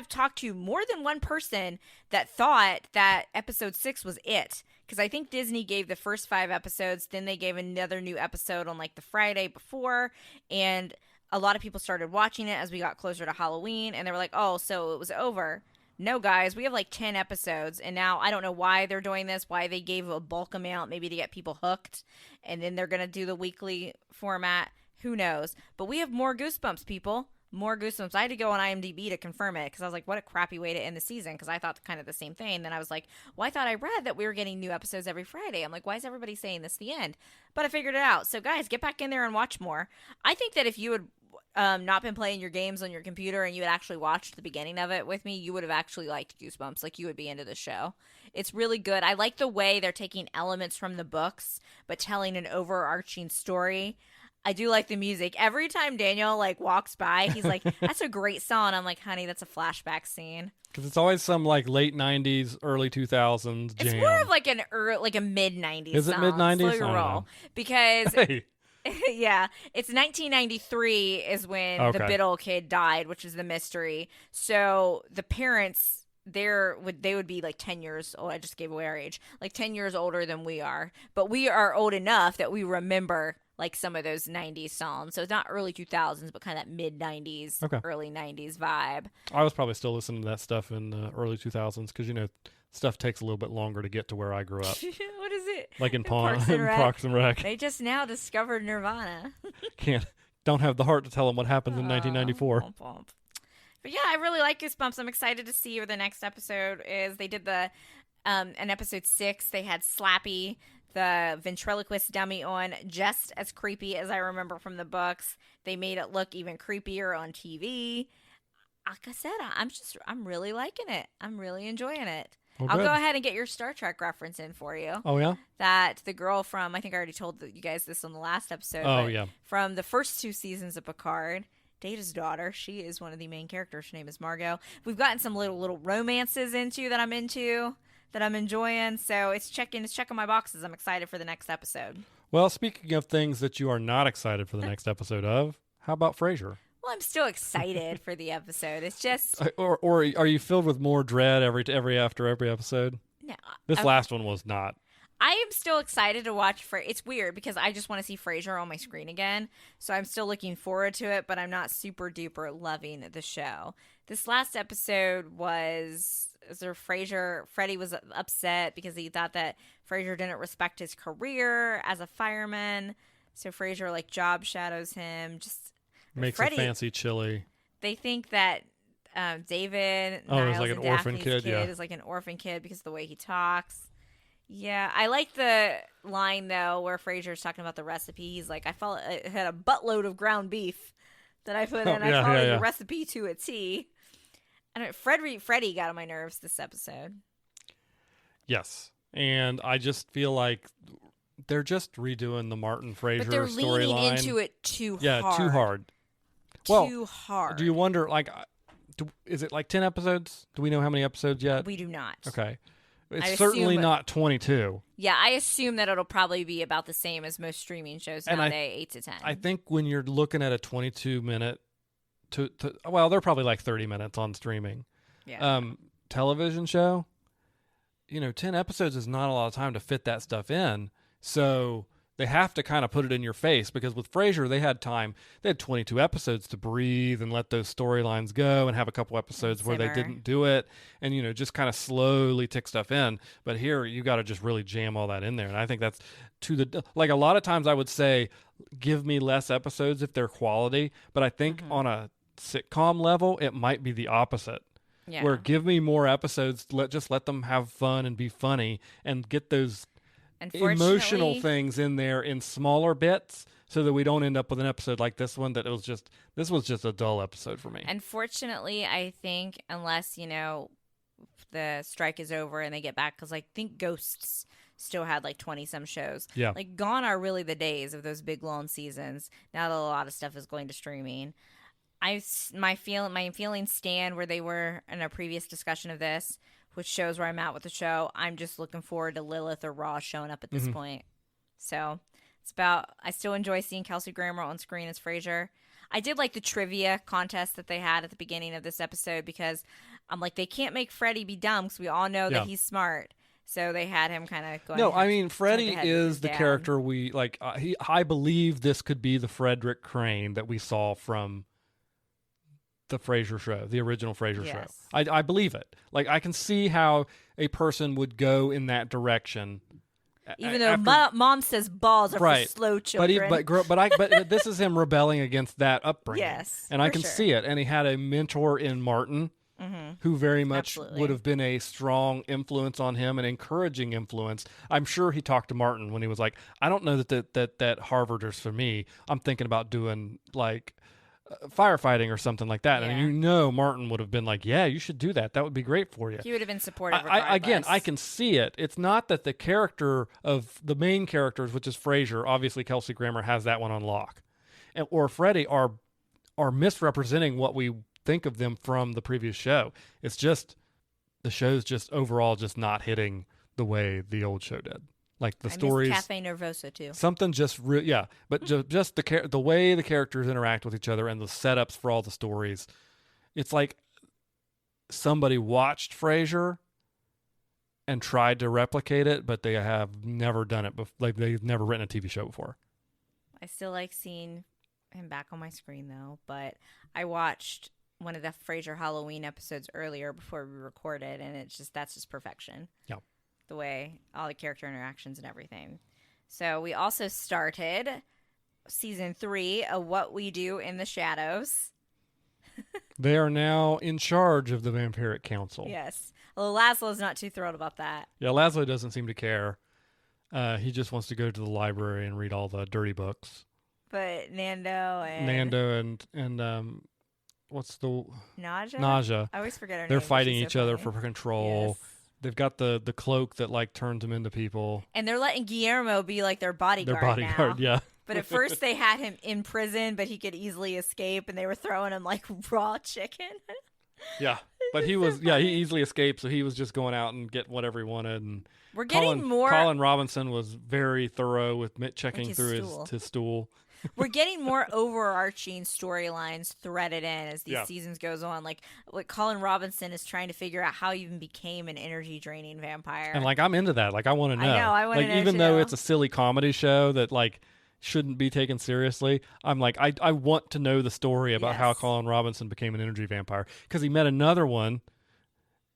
talked to more than one person that thought that episode 6 was it. Because I think Disney gave the first 5 episodes, then they gave another new episode on like the Friday before, and a lot of people started watching it as we got closer to Halloween, and they were like, oh, so it was over. No, guys, we have like 10 episodes, and now I don't know why they're doing this, why they gave a bulk amount, maybe to get people hooked, and then they're going to do the weekly format. Who knows? But we have more Goosebumps, people. More Goosebumps. I had to go on IMDb to confirm it because I was like, what a crappy way to end the season, because I thought kind of the same thing. Then I was like, well, I thought I read that we were getting new episodes every Friday. I'm like, why is everybody saying this the end? But I figured it out. So, guys, get back in there and watch more. I think that if you would not been playing your games on your computer and you had actually watched the beginning of it with me, you would have actually liked Goosebumps. Like, you would be into the show. It's really good. I like the way they're taking elements from the books but telling an overarching story. I do like the music. Every time Daniel like walks by, he's like, that's a great song. I'm like, honey, that's a flashback scene. Because it's always some like late 90s, early 2000s jam. It's more of like a mid 90s Is it mid 90s? Slow your roll. Because hey. yeah, it's 1993 is when the Biddle kid died, which is the mystery. So the parents they would be like 10 years old. I just gave away our age. Like 10 years older than we are. But we are old enough that we remember like some of those 90s songs. So it's not early 2000s, but kind of that mid 90s, early 90s vibe. I was probably still listening to that stuff in the early 2000s because, stuff takes a little bit longer to get to where I grew up. What is it? Like in Parks and Rec. They just now discovered Nirvana. Don't have the heart to tell them what happens in 1994. Womp womp. But yeah, I really like Goosebumps. I'm excited to see where the next episode is. They did in episode 6, they had Slappy, the ventriloquist dummy, on, just as creepy as I remember from the books. They made it look even creepier on TV. Like I said, I'm really liking it. I'm really enjoying it. Well, I'll go ahead and get your Star Trek reference in for you. Oh, yeah? That the girl from, I think I already told you guys this on the last episode. Oh, yeah. From the first 2 seasons of Picard, Data's daughter, she is one of the main characters. Her name is Margot. We've gotten some little romances that I'm into, that I'm enjoying. So it's checking my boxes. I'm excited for the next episode. Well, speaking of things that you are not excited for the next episode of, how about Frasier? Well, I'm still excited for the episode. It's just, or are you filled with more dread after every episode? No, this last one was not. I am still excited to watch It's weird because I just want to see Frasier on my screen again. So I'm still looking forward to it, but I'm not super duper loving the show. This last episode Freddie was upset because he thought that Frasier didn't respect his career as a fireman. So Frasier like job shadows him. Just makes a fancy chili. They think that David, Niles like an and orphan Daphne's kid, is like an orphan kid because of the way he talks. Yeah, I like the line though where Frasier's talking about the recipe. He's like, I had a buttload of ground beef that I put Oh, in. I yeah, yeah, followed your yeah. recipe to a T. And Freddie got on my nerves this episode. Yes. And I just feel like they're just redoing the Martin But Fraser they're leaning storyline. into it too Yeah, hard. too hard. Well, Too hard. do you wonder, like, is it like 10 episodes? Do we know how many episodes yet? We do not. Okay. It's I certainly assume- not 22. Yeah, I assume that it'll probably be about the same as most streaming shows And nowadays, 8 to 10. I think when you're looking at a 22-minute, well, they're probably like 30 minutes on streaming. Yeah. Television show, 10 episodes is not a lot of time to fit that stuff in. So they have to kind of put it in your face, because with Frasier, they had 22 episodes to breathe and let those storylines go, and have a couple episodes where they Simmer. didn't do it, and just kind of slowly tick stuff in. But here you got to just really jam all that in there. And I think that's like a lot of times I would say, give me less episodes if they're quality, but I think on a sitcom level, it might be the opposite. Yeah. Where give me more episodes, let them have fun and be funny, and get those emotional things in there in smaller bits, so that we don't end up with an episode like this one that this was just a dull episode for me. Unfortunately, I think unless, the strike is over and they get back, because I think Ghosts still had like 20 some shows. Yeah. Like gone are really the days of those big long seasons. Now that a lot of stuff is going to streaming. My feelings stand where they were in a previous discussion of this, which shows where I'm at with the show. I'm just looking forward to Lilith or Ross showing up at this point. So I still enjoy seeing Kelsey Grammer on screen as Frasier. I did like the trivia contest that they had at the beginning of this episode, because I'm like, they can't make Freddie be dumb, because we all know that he's smart. So they had him kind of going. No, I mean, Freddie head-to-head with is his the dad. character we like. I believe this could be the Frederick Crane that we saw from the Frasier show, the original Frasier show. Yes. I believe it. Like, I can see how a person would go in that direction. Even though mom says balls are for slow children. But this is him rebelling against that upbringing. Yes, and I for can sure. see it. And he had a mentor in Martin, who very much Absolutely. would have been a strong influence on him, an encouraging influence. I'm sure he talked to Martin when he was like, I don't know that Harvard is for me. I'm thinking about doing like firefighting or something like that. Yeah. And Martin would have been like, yeah, you should do that. That would be great for you. He would have been supportive. Again, I can see it. It's not that the character of the main characters, which is Frasier, obviously Kelsey Grammer has that one on lock, or Freddie are misrepresenting what we think of them from the previous show. It's just the show's just overall just not hitting the way the old show did. Like the stories, Cafe Nervosa too. something just but just the way the characters interact with each other and the setups for all the stories. It's like somebody watched Frasier and tried to replicate it, but they have never done it. Like they've never written a TV show before. I still like seeing him back on my screen though, but I watched one of the Frasier Halloween episodes earlier before we recorded, and that's just perfection. Yeah. The way all the character interactions and everything. So we also started season 3 of What We Do in the Shadows. They are now in charge of the Vampiric Council. Yes. Well, Laszlo's not too thrilled about that. Yeah, Laszlo doesn't seem to care. He just wants to go to the library and read all the dirty books. But Nando and what's the Naja? I always forget her name. They're but fighting she's each so other funny. for control. Yes. They've got the cloak that like turns them into people. And they're letting Guillermo be like their bodyguard now. Yeah. But at first they had him in prison, but he could easily escape, and they were throwing him like raw chicken. Yeah. But he easily escaped, so he was just going out and get whatever he wanted. And We're getting more. Colin Robinson was very thorough with checking his through stool. his stool. We're getting more overarching storylines threaded in as these Yeah. seasons goes on. Like Colin Robinson is trying to figure out how he even became an energy draining vampire. And like I'm into that. Like I want to know. I wanna like know, even though too. it's a silly comedy show that like shouldn't be taken seriously, I'm like I want to know the story about how Yes. Colin Robinson became an energy vampire, because he met another one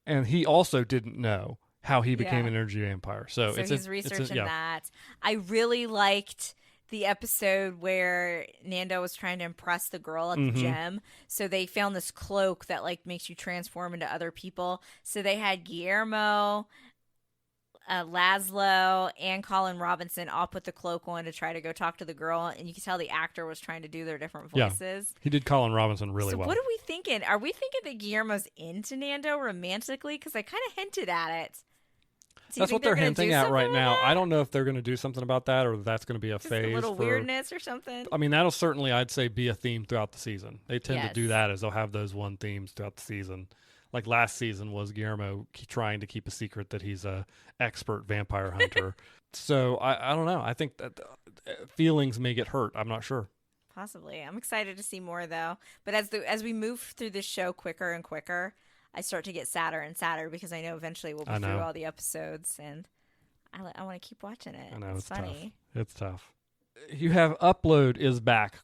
and he also didn't know how he became an energy vampire. So he's researching that. I really liked the episode where Nando was trying to impress the girl at the gym. So they found this cloak that like makes you transform into other people. So they had Guillermo, Laszlo and Colin Robinson all put the cloak on to try to go talk to the girl, and you can tell the actor was trying to do their different voices. He did Colin Robinson really so well. what are we thinking? Are we thinking that Guillermo's into Nando romantically? Because I kind of hinted at it. That's what they're hinting at right now. That? I don't know if they're going to do something about that or that's going to be a Just phase. a little weirdness or something. I mean, that'll certainly, I'd say, be a theme throughout the season. They tend to do that, as they'll have those one themes throughout the season. Like last season was Guillermo trying to keep a secret that he's a expert vampire hunter. So I don't know. I think that feelings may get hurt. I'm not sure. Possibly. I'm excited to see more though. But as we move through this show quicker and quicker, I start to get sadder and sadder because I know eventually we'll be through all the episodes, and I want to keep watching it. I know it's funny. Tough. It's tough. You have Upload is back? ?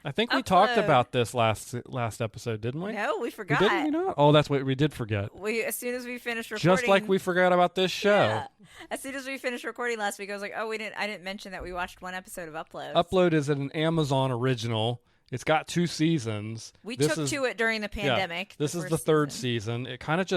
I think we talked about this last episode, didn't we? No, we forgot. Didn't we not? Oh, that's what we did forget. As soon as we finished recording, just like we forgot about this show. Yeah. As soon as we finished recording last week, I was like, "Oh, I didn't mention that we watched one episode of Upload." Upload is an Amazon original. It's got 2 seasons. We took to it during the pandemic. This is the 3rd season. It kind of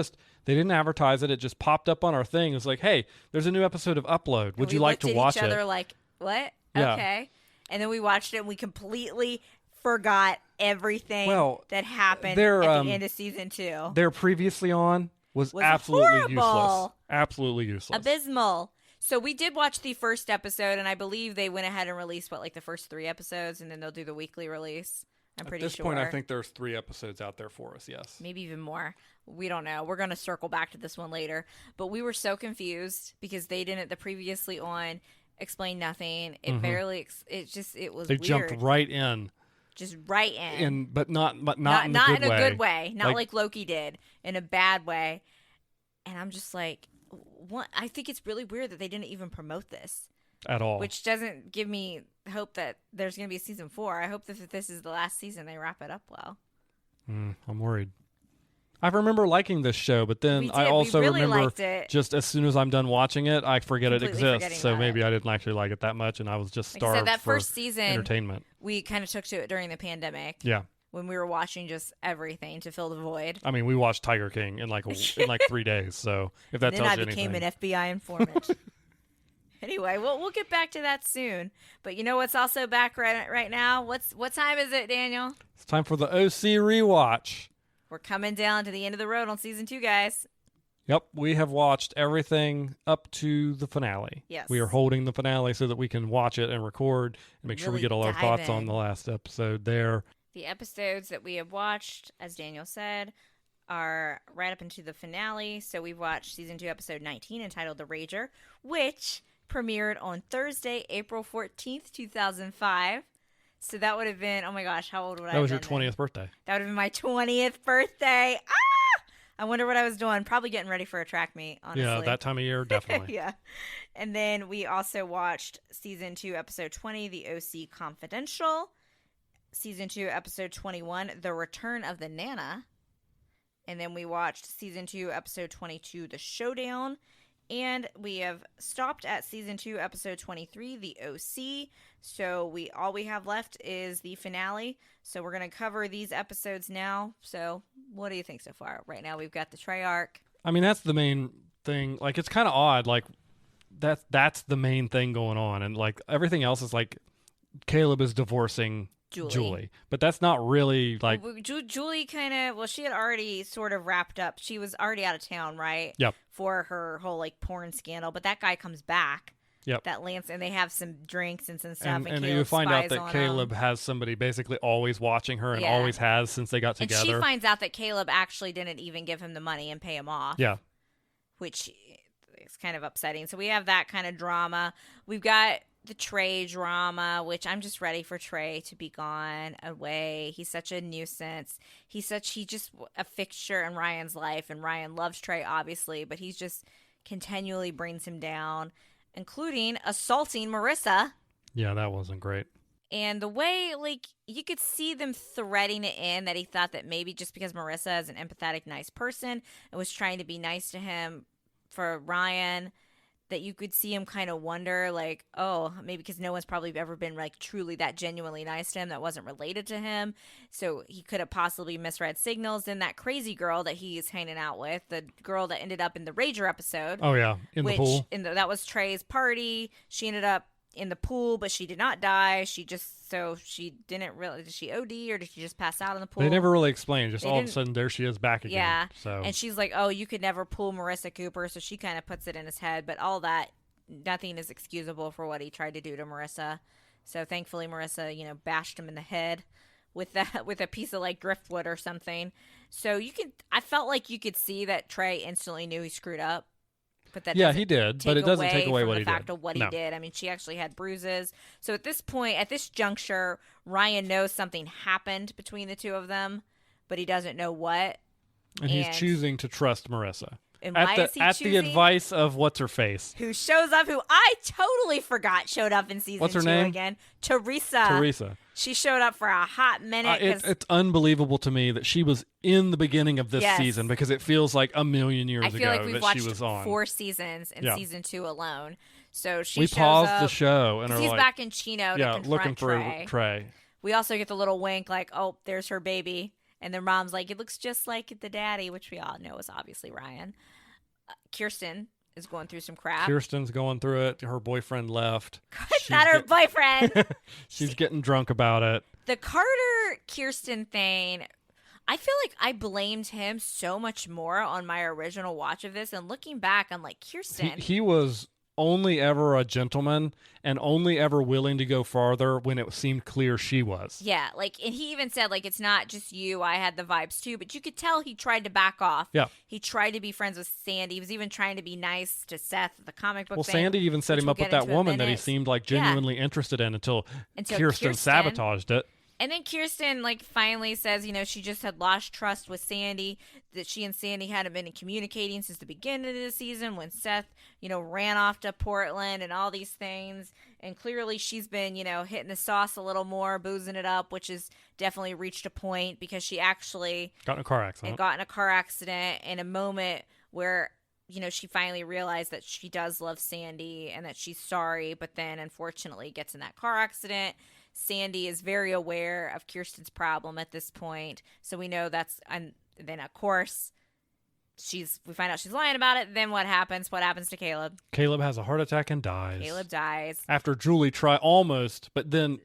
they didn't advertise it. It just popped up on our thing. It was like, hey, there's a new episode of Upload. Would you like to watch it? We looked at each other like, what? Yeah. Okay. And then we watched it and we completely forgot everything that happened at the end of season 2. Their previously on was absolutely horrible. Useless. Absolutely useless. Abysmal. So we did watch the first episode, and I believe they went ahead and released, the first 3 episodes, and then they'll do the weekly release. I'm pretty sure. At this point, I think there's 3 episodes out there for us, yes. Maybe even more. We don't know. We're going to circle back to this one later. But we were so confused because they didn't, the previously on, explain nothing. It barely, it was They weird. jumped right in. Just right in. But not in a good way. Not like Loki did, in a bad way. And I'm just like, what? I think it's really weird that they didn't even promote this. At all. Which doesn't give me hope that there's going to be a season 4. I hope that if this is the last season, they wrap it up well. I'm worried. I remember liking this show, but then I also really remember it. just as soon as I'm done watching it, I forget it exists. So maybe I didn't actually like it that much, and I was just starved said, that for first season, entertainment. We kind of took to it during the pandemic. Yeah. When we were watching just everything to fill the void. I mean, we watched Tiger King in like 3 days. So if that tells you anything. Then I became an FBI informant. Anyway, we'll get back to that soon. But you know what's also back right now? What time is it, Daniel? It's time for the OC rewatch. We're coming down to the end of the road on season 2, guys. Yep, we have watched everything up to the finale. Yes. We are holding the finale so that we can watch it and record and make sure we get all our thoughts on the last episode there. The episodes that we have watched, as Daniel said, are right up into the finale. So we've watched season 2, episode 19, entitled The Rager, which premiered on Thursday, April 14th, 2005. So that would have been, oh my gosh, how old would I have been? That was your 20th birthday. That would have been my 20th birthday. Ah! I wonder what I was doing. Probably getting ready for a track meet, honestly. Yeah, that time of year, definitely. Yeah. And then we also watched season 2, episode 20, The OC Confidential. Season 2, episode 21, The Return of the Nana. And then we watched season 2, episode 22, The Showdown. And we have stopped at season 2, episode 23, The OC. So all we have left is the finale. So we're going to cover these episodes now. So what do you think so far? Right now we've got the Treyarch. I mean, that's the main thing. Like, it's kind of odd. Like, that's the main thing going on. And, like, everything else is, like, Caleb is divorcing Julie. But that's not really like Julie she had already sort of wrapped up. She was already out of town, right? Yep. For her whole like porn scandal, but that guy comes back. Yep. That Lance, and they have some drinks and some stuff, and you find out that Caleb has somebody basically always watching her and always has since they got together. And she finds out that Caleb actually didn't even give him the money and pay him off. Yeah. Which is kind of upsetting. So we have that kind of drama. We've got the Trey drama, which I'm just ready for Trey to be gone away. He's such a nuisance. He's just a fixture in Ryan's life, and Ryan loves Trey, obviously, but he's just continually brings him down, including assaulting Marissa. Yeah, that wasn't great. And the way, like, you could see them threading it in that he thought that maybe just because Marissa is an empathetic, nice person and was trying to be nice to him for Ryan, that you could see him kind of wonder, like, oh, maybe because no one's probably ever been like truly that genuinely nice to him that wasn't related to him. So he could have possibly misread signals. Then that crazy girl that he's hanging out with, the girl that ended up in the Rager episode. Oh, yeah. In the pool. That was Trey's party. She ended up in the pool, but she did not die. She didn't really, did she OD or did she just pass out in the pool? They never really explained. Just all of a sudden, there she is back again. Yeah. So. And she's like, oh, you could never pull Marissa Cooper. So she kind of puts it in his head. But all that, nothing is excusable for what he tried to do to Marissa. So thankfully, Marissa, bashed him in the head with a piece of like driftwood or something. So I felt like you could see that Trey instantly knew he screwed up. But that he did, but it doesn't take away what he did. The fact of what he did. I mean, she actually had bruises. So at this point, at this juncture, Ryan knows something happened between the two of them, but he doesn't know what. And he's choosing to trust Marissa. And why is he choosing? The advice of what's her face, who shows up, who I totally forgot showed up in season 2 what's her name? Again. Teresa. She showed up for a hot minute. It's unbelievable to me that she was in the beginning of this season because it feels like a million years ago like we've watched she was on 4 seasons in season 2 alone. So we shows paused up, the show and he's like, back in Chino to confront looking for Trey. We also get the little wink like, oh, there's her baby. And their mom's like, it looks just like the daddy, which we all know is obviously Ryan. Kirsten is going through some crap. Kirsten's going through it. Her boyfriend left. It's not her boyfriend. She's getting drunk about it. The Carter-Kirsten thing, I feel like I blamed him so much more on my original watch of this. And looking back, I'm like, Kirsten. He was only ever a gentleman and only ever willing to go farther when it seemed clear she was. Yeah, and he even said, it's not just you. I had the vibes too. But you could tell he tried to back off. Yeah. He tried to be friends with Sandy. He was even trying to be nice to Seth, the comic book fan. Sandy even set him up with that woman that he seemed like genuinely interested in until Kirsten sabotaged it. And then Kirsten, finally says, she just had lost trust with Sandy, that she and Sandy hadn't been communicating since the beginning of the season when Seth, ran off to Portland and all these things. And clearly she's been, hitting the sauce a little more, boozing it up, which has definitely reached a point because she actually got in a car accident in a moment where, she finally realized that she does love Sandy and that she's sorry, but then unfortunately gets in that car accident. Sandy is very aware of Kirsten's problem at this point, so we know that's. And then, of course, we find out she's lying about it. Then what happens? What happens to Caleb? Caleb has a heart attack and dies. Caleb dies after Julie almost, but then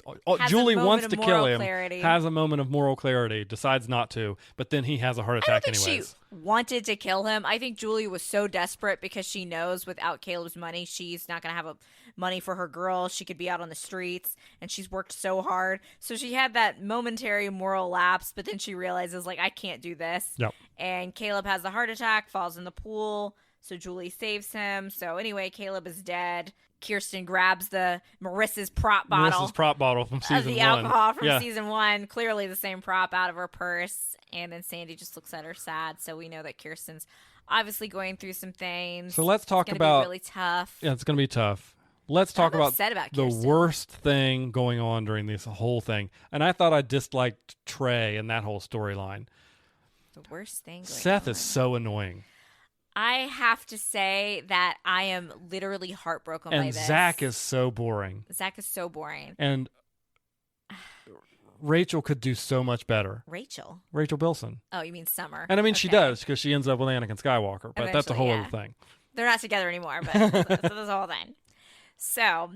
Julie wants to kill him. Has a moment of moral clarity, decides not to, but then he has a heart attack anyways. She wanted to kill him. I think Julie was so desperate because she knows without Caleb's money, she's not going to have money for her girl. She could be out on the streets, and she's worked so hard. So she had that momentary moral lapse, but then she realizes, I can't do this. Yep. And Caleb has a heart attack, falls in the pool, so Julie saves him. So anyway, Caleb is dead. Kirsten grabs Marissa's prop bottle from season 1. Of the alcohol from season 1. Clearly the same prop out of her purse. And then Sandy just looks at her sad. So we know that Kirsten's obviously going through some things. So let's talk about... It's going to be really tough. Yeah, it's going to be tough. Let's talk about the worst thing going on during this whole thing. And I thought I disliked Trey and that whole storyline. The worst thing going Seth on. is so annoying. I have to say that I am literally heartbroken by this. And Zach is so boring. And Rachel could do so much better. Rachel Bilson. Oh, you mean Summer. And I mean, she does because she ends up with Anakin Skywalker. But that's a whole other thing. They're not together anymore, but so that's the whole thing. So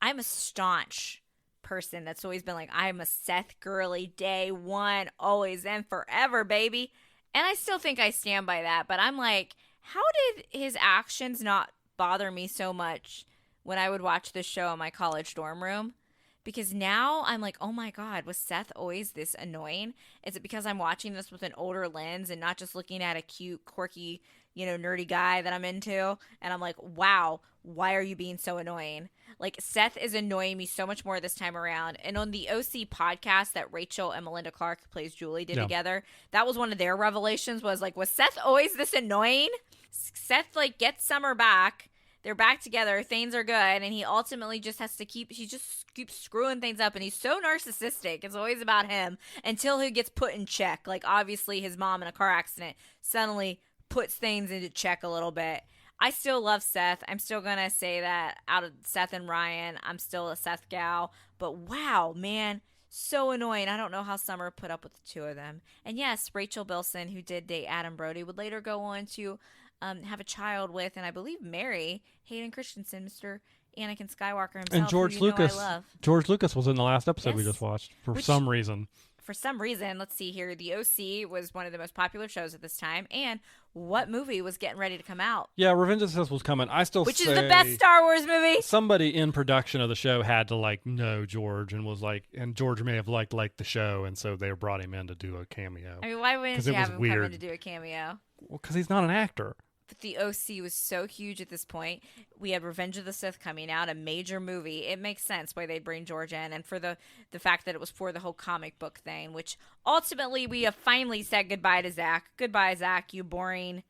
I'm a staunch person that's always been like, I'm a Seth girly day one, always and forever, baby. And I still think I stand by that. But I'm like, how did his actions not bother me so much when I would watch this show in my college dorm room? Because now I'm like, oh my God, was Seth always this annoying? Is it because I'm watching this with an older lens and not just looking at a cute, quirky, nerdy guy that I'm into? And I'm like, wow, why are you being so annoying? Seth is annoying me so much more this time around. And on the OC podcast that Rachel and Melinda Clark, who plays Julie, did together, that was one of their revelations was was Seth always this annoying? Seth gets Summer back. They're back together. Things are good. And he ultimately just has to keeps screwing things up. And he's so narcissistic. It's always about him until he gets put in check. Obviously, his mom in a car accident suddenly puts things into check a little bit. I still love Seth. I'm still going to say that out of Seth and Ryan, I'm still a Seth gal. But wow, man, so annoying. I don't know how Summer put up with the two of them. And yes, Rachel Bilson, who did date Adam Brody, would later go on to have a child with, and I believe marry, Hayden Christensen, Mr. Anakin Skywalker himself, And George who Lucas. I love. George Lucas was in the last episode we Yes. just watched for some reason. For some reason, let's see here, The OC was one of the most popular shows at this time. And what movie was getting ready to come out? Yeah, Revenge of the Sith was coming. Which is the best Star Wars movie. Somebody in production of the show had to like know George and was like, and George may have liked the show, and so they brought him in to do a cameo. I mean, why wouldn't you have him come in to do a cameo? Well, because he's not an actor. But The OC was so huge at this point. We had Revenge of the Sith coming out, a major movie. It makes sense why they'd bring George in, and for the fact that it was for the whole comic book thing, which ultimately we have finally said goodbye to Zach. Goodbye, Zach, you boring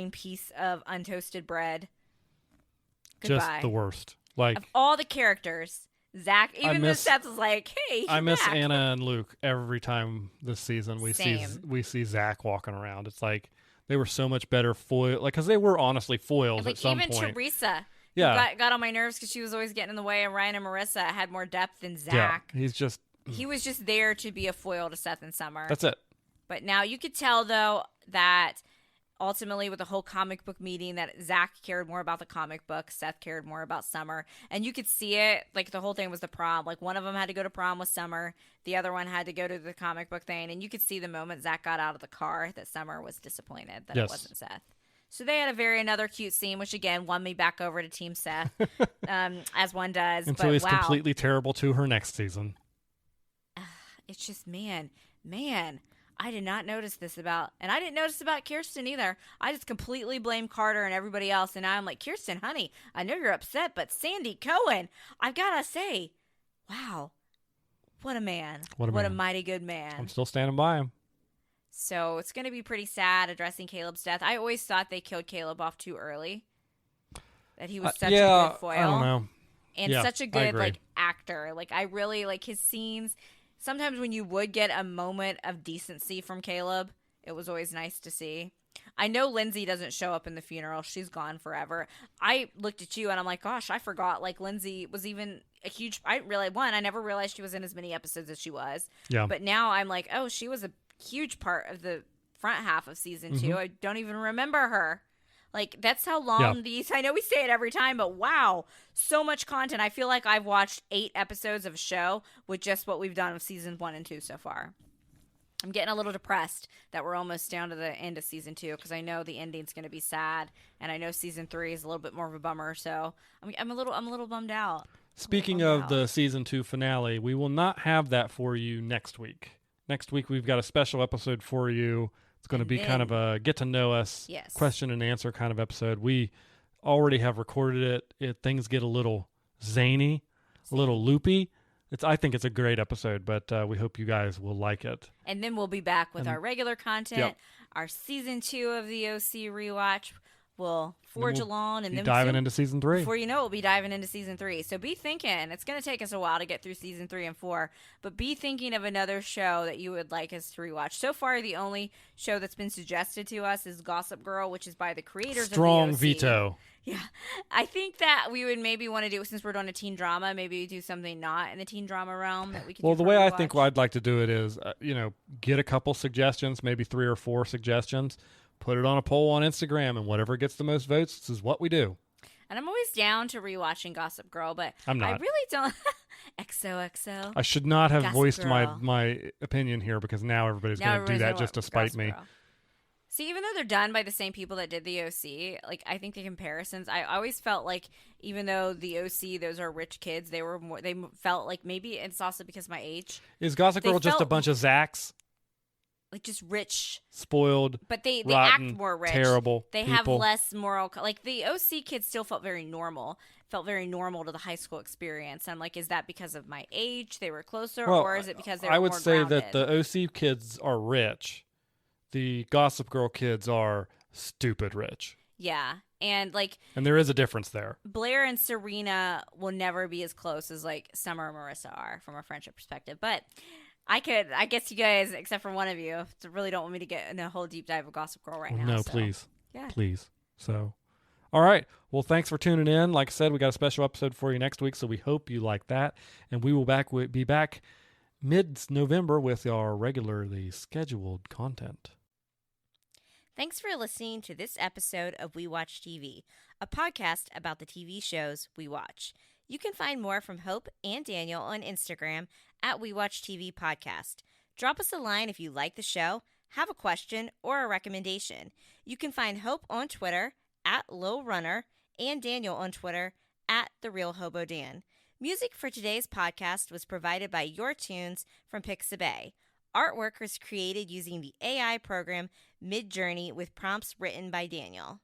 piece of untoasted bread. Goodbye. Just the worst. Like, of all the characters, Zach, even though Seth was like, hey, I miss Zach. Anna and Luke every time this season we see Zach walking around. It's like they were so much better foil, like, because they were honestly foils at some point. Even Teresa, yeah, got on my nerves because she was always getting in the way, and Ryan and Marissa had more depth than Zach. Yeah, he was just there to be a foil to Seth and Summer. That's it. But now you could tell though that ultimately with the whole comic book meeting that Zach cared more about the comic book, Seth cared more about Summer, and you could see it. Like the whole thing was the prom. Like one of them had to go to prom with Summer, the other one had to go to the comic book thing, and you could see the moment Zach got out of the car that Summer was disappointed that it wasn't Seth. So they had another cute scene, which again won me back over to Team Seth, as one does. Until he's completely terrible to her next season. It's just man. I did not notice this about, and I didn't notice about Kirsten either. I just completely blame Carter and everybody else, and now I'm like, Kirsten, honey, I know you're upset, but Sandy Cohen, I've got to say, wow, what a man. What a mighty good man. I'm still standing by him. So it's going to be pretty sad addressing Caleb's death. I always thought they killed Caleb off too early, that he was such a good foil. I don't know. And such a good, like, actor. Like, I really, like, his scenes. Sometimes when you would get a moment of decency from Caleb, it was always nice to see. I know Lindsay doesn't show up in the funeral. She's gone forever. I looked at you and I'm like, gosh, I forgot. Like, Lindsay was even a huge... I never realized she was in as many episodes as she was. Yeah. But now I'm like, oh, she was a huge part of the front half of season 2. I don't even remember her. Like, that's how long these... I know we say it every time, but wow, so much content. I feel like I've watched 8 episodes of a show with just what we've done of seasons 1 and 2 so far. I'm getting a little depressed that we're almost down to the end of season 2 because I know the ending's going to be sad, and I know season 3 is a little bit more of a bummer, so I'm a little bummed out. Speaking of the season 2 finale, we will not have that for you next week. Next week, we've got a special episode for you. It's going to be kind of a get-to-know-us question and answer kind of episode. We already have recorded it. Things get a little zany, a little loopy. I think it's a great episode, but we hope you guys will like it. And then we'll be back with our regular content, our season 2 of the OC rewatch. We'll forge along, and then diving into season 3. Before you know it, we'll be diving into season 3. So be thinking. It's going to take us a while to get through season 3 and 4, but be thinking of another show that you would like us to rewatch. So far, the only show that's been suggested to us is Gossip Girl, which is by the creators Strong of the OC. veto. Yeah, I think that we would maybe want to do, since we're doing a teen drama, maybe do something not in the teen drama realm that we could. Well, the way I think I'd like to do it is, get a couple suggestions, maybe 3 or 4 suggestions. Put it on a poll on Instagram, and whatever gets the most votes, this is what we do. And I'm always down to rewatching Gossip Girl, but I'm not. I really don't. XOXO. I should not have Gossip voiced Girl. my opinion here because now everybody's going to do that just to spite Gossip me. Girl. See, even though they're done by the same people that did the OC, like I think the comparisons, I always felt like even though the OC, those are rich kids, they felt like maybe it's also because of my age. Is Gossip Girl just a bunch of Zachs? Like just rich, spoiled, but they rotten, act more rich. Terrible. They people. have less moral. Like the OC kids still felt very normal to the high school experience. I'm like, is that because of my age? They were closer, or is it because they were more I would say grounded? that the OC kids are rich. The Gossip Girl kids are stupid rich. Yeah, and there is a difference there. Blair and Serena will never be as close as like Summer and Marissa are from a friendship perspective, but. I guess you guys, except for one of you, really don't want me to get in a whole deep dive of Gossip Girl right now. No, so. please. Yeah. Please. So, All right. Well, thanks for tuning in. Like I said, we got a special episode for you next week, so we hope you like that. And we will be back mid-November with our regularly scheduled content. Thanks for listening to this episode of We Watch TV, a podcast about the TV shows we watch. You can find more from Hope and Daniel on Instagram at We Watch TV Podcast. Drop us a line if you like the show, have a question, or a recommendation. You can find Hope on Twitter at Lil Runner and Daniel on Twitter at The Real Hobo Dan. Music for today's podcast was provided by Your Tunes from Pixabay. Artwork was created using the AI program Midjourney with prompts written by Daniel.